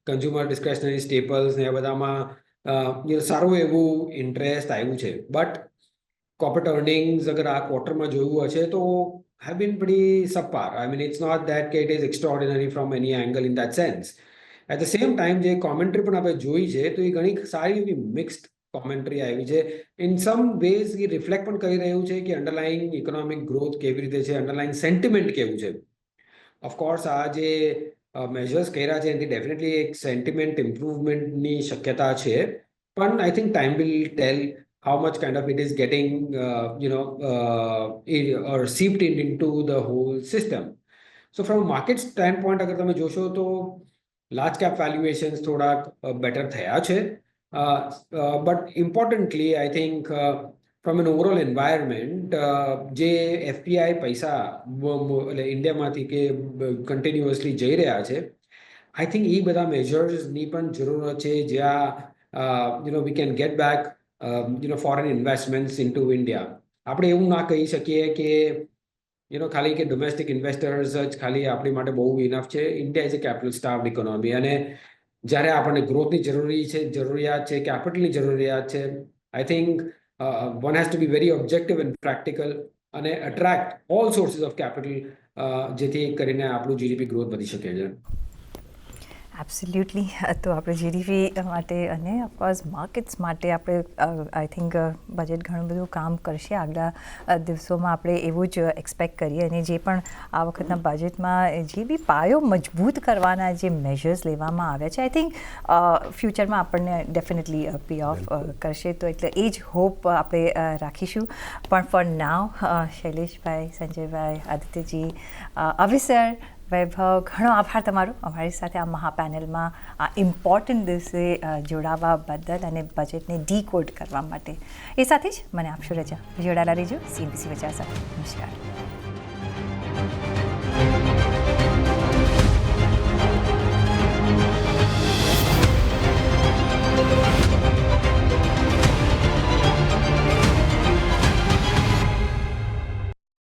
કન્ઝ્યુમર ડિસ્ક્રેશનરી સ્ટેપલ્સ ને એ બધામાં સારું એવું ઇન્ટરેસ્ટ આવ્યું છે. બટ corporate earnings અગર આ ક્વાર્ટરમાં જોયું હશે તો have been pretty subpar. I mean, it's not that it is extraordinary from any angle in that sense. At the same time, જે કોમેન્ટ્રી પણ આપણે જોઈ છે તો એ ઘણી સારી એવી મિક્સ્ડ કોમેન્ટ્રી આવી છે. ઇન સમ વેઝ એ રિફ્લેક્ટ પણ કરી રહ્યું છે કે અંડરલાઇંગ ઇકોનોમિક ગ્રોથ કેવી રીતે છે, અંડરલાઇંગ સેન્ટિમેન્ટ કેવું છે. ઓફકોર્સ આ જે મેજર્સ કર્યા છે એનાથી ડેફિનેટલી એક સેન્ટિમેન્ટ ઇમ્પ્રુવમેન્ટની શક્યતા છે. પણ I think time will tail how much kind of it is getting, or seeped into the whole system. So from a market standpoint, અગર તમે જોશો તો large cap valuations થોડાક better થયા છે. But importantly, I think from an overall environment, જે FPI પૈસા ઇન્ડિયામાંથી કે કન્ટિન્યુઅસલી જઈ રહ્યા છે, I think એ બધા મેજર્સની પણ જરૂર છે જ્યાં we can get back foreign investments into India. આપણે એવું ના કહી શકીએ કે ખાલી કે ડોમેસ્ટિક ઇન્વેસ્ટર્સ જ ખાલી આપણી માટે બહુ ઇનફ છે. India is a capital starved economy, અને જ્યારે આપણને ગ્રોથની જરૂરિયાત છે, કેપિટલની જરૂરિયાત છે, I think one has to be very objective and practical અને attract all sources of capital જેથી કરીને આપણું જીડીપી ગ્રોથ વધી શકે છે. એબ્સોલ્યુટલી. તો આપણે જીડીપી માટે અને ઓફકોર્સ માર્કેટ્સ માટે આપણે આઈ થિંક બજેટ ઘણું બધું કામ કરશે. આગલા દિવસોમાં આપણે એવું જ એક્સપેક્ટ કરીએ. અને જે પણ આ વખતના બજેટમાં જે બી પાયો મજબૂત કરવાના જે મેજર્સ લેવામાં આવ્યા છે, આઈ થિંક ફ્યુચરમાં આપણને ડેફિનેટલી પે ઓફ કરશે. તો એટલે એ જ હોપ આપણે રાખીશું. પણ ફોર નાવ શૈલેષભાઈ, સંજયભાઈ, આદિત્યજી, અવિસર, વૈભવ, ઘણો આભાર તમારો અમારી સાથે આ મહાપેનલમાં આ ઇમ્પોર્ટન્ટ દિવસે જોડાવા બદલ અને બજેટને ડીકોડ કરવા માટે. એ સાથે જ મને આપશો રજા. જોડાયેલા રહેજો CNBC વિચાર સાથે. નમસ્કાર.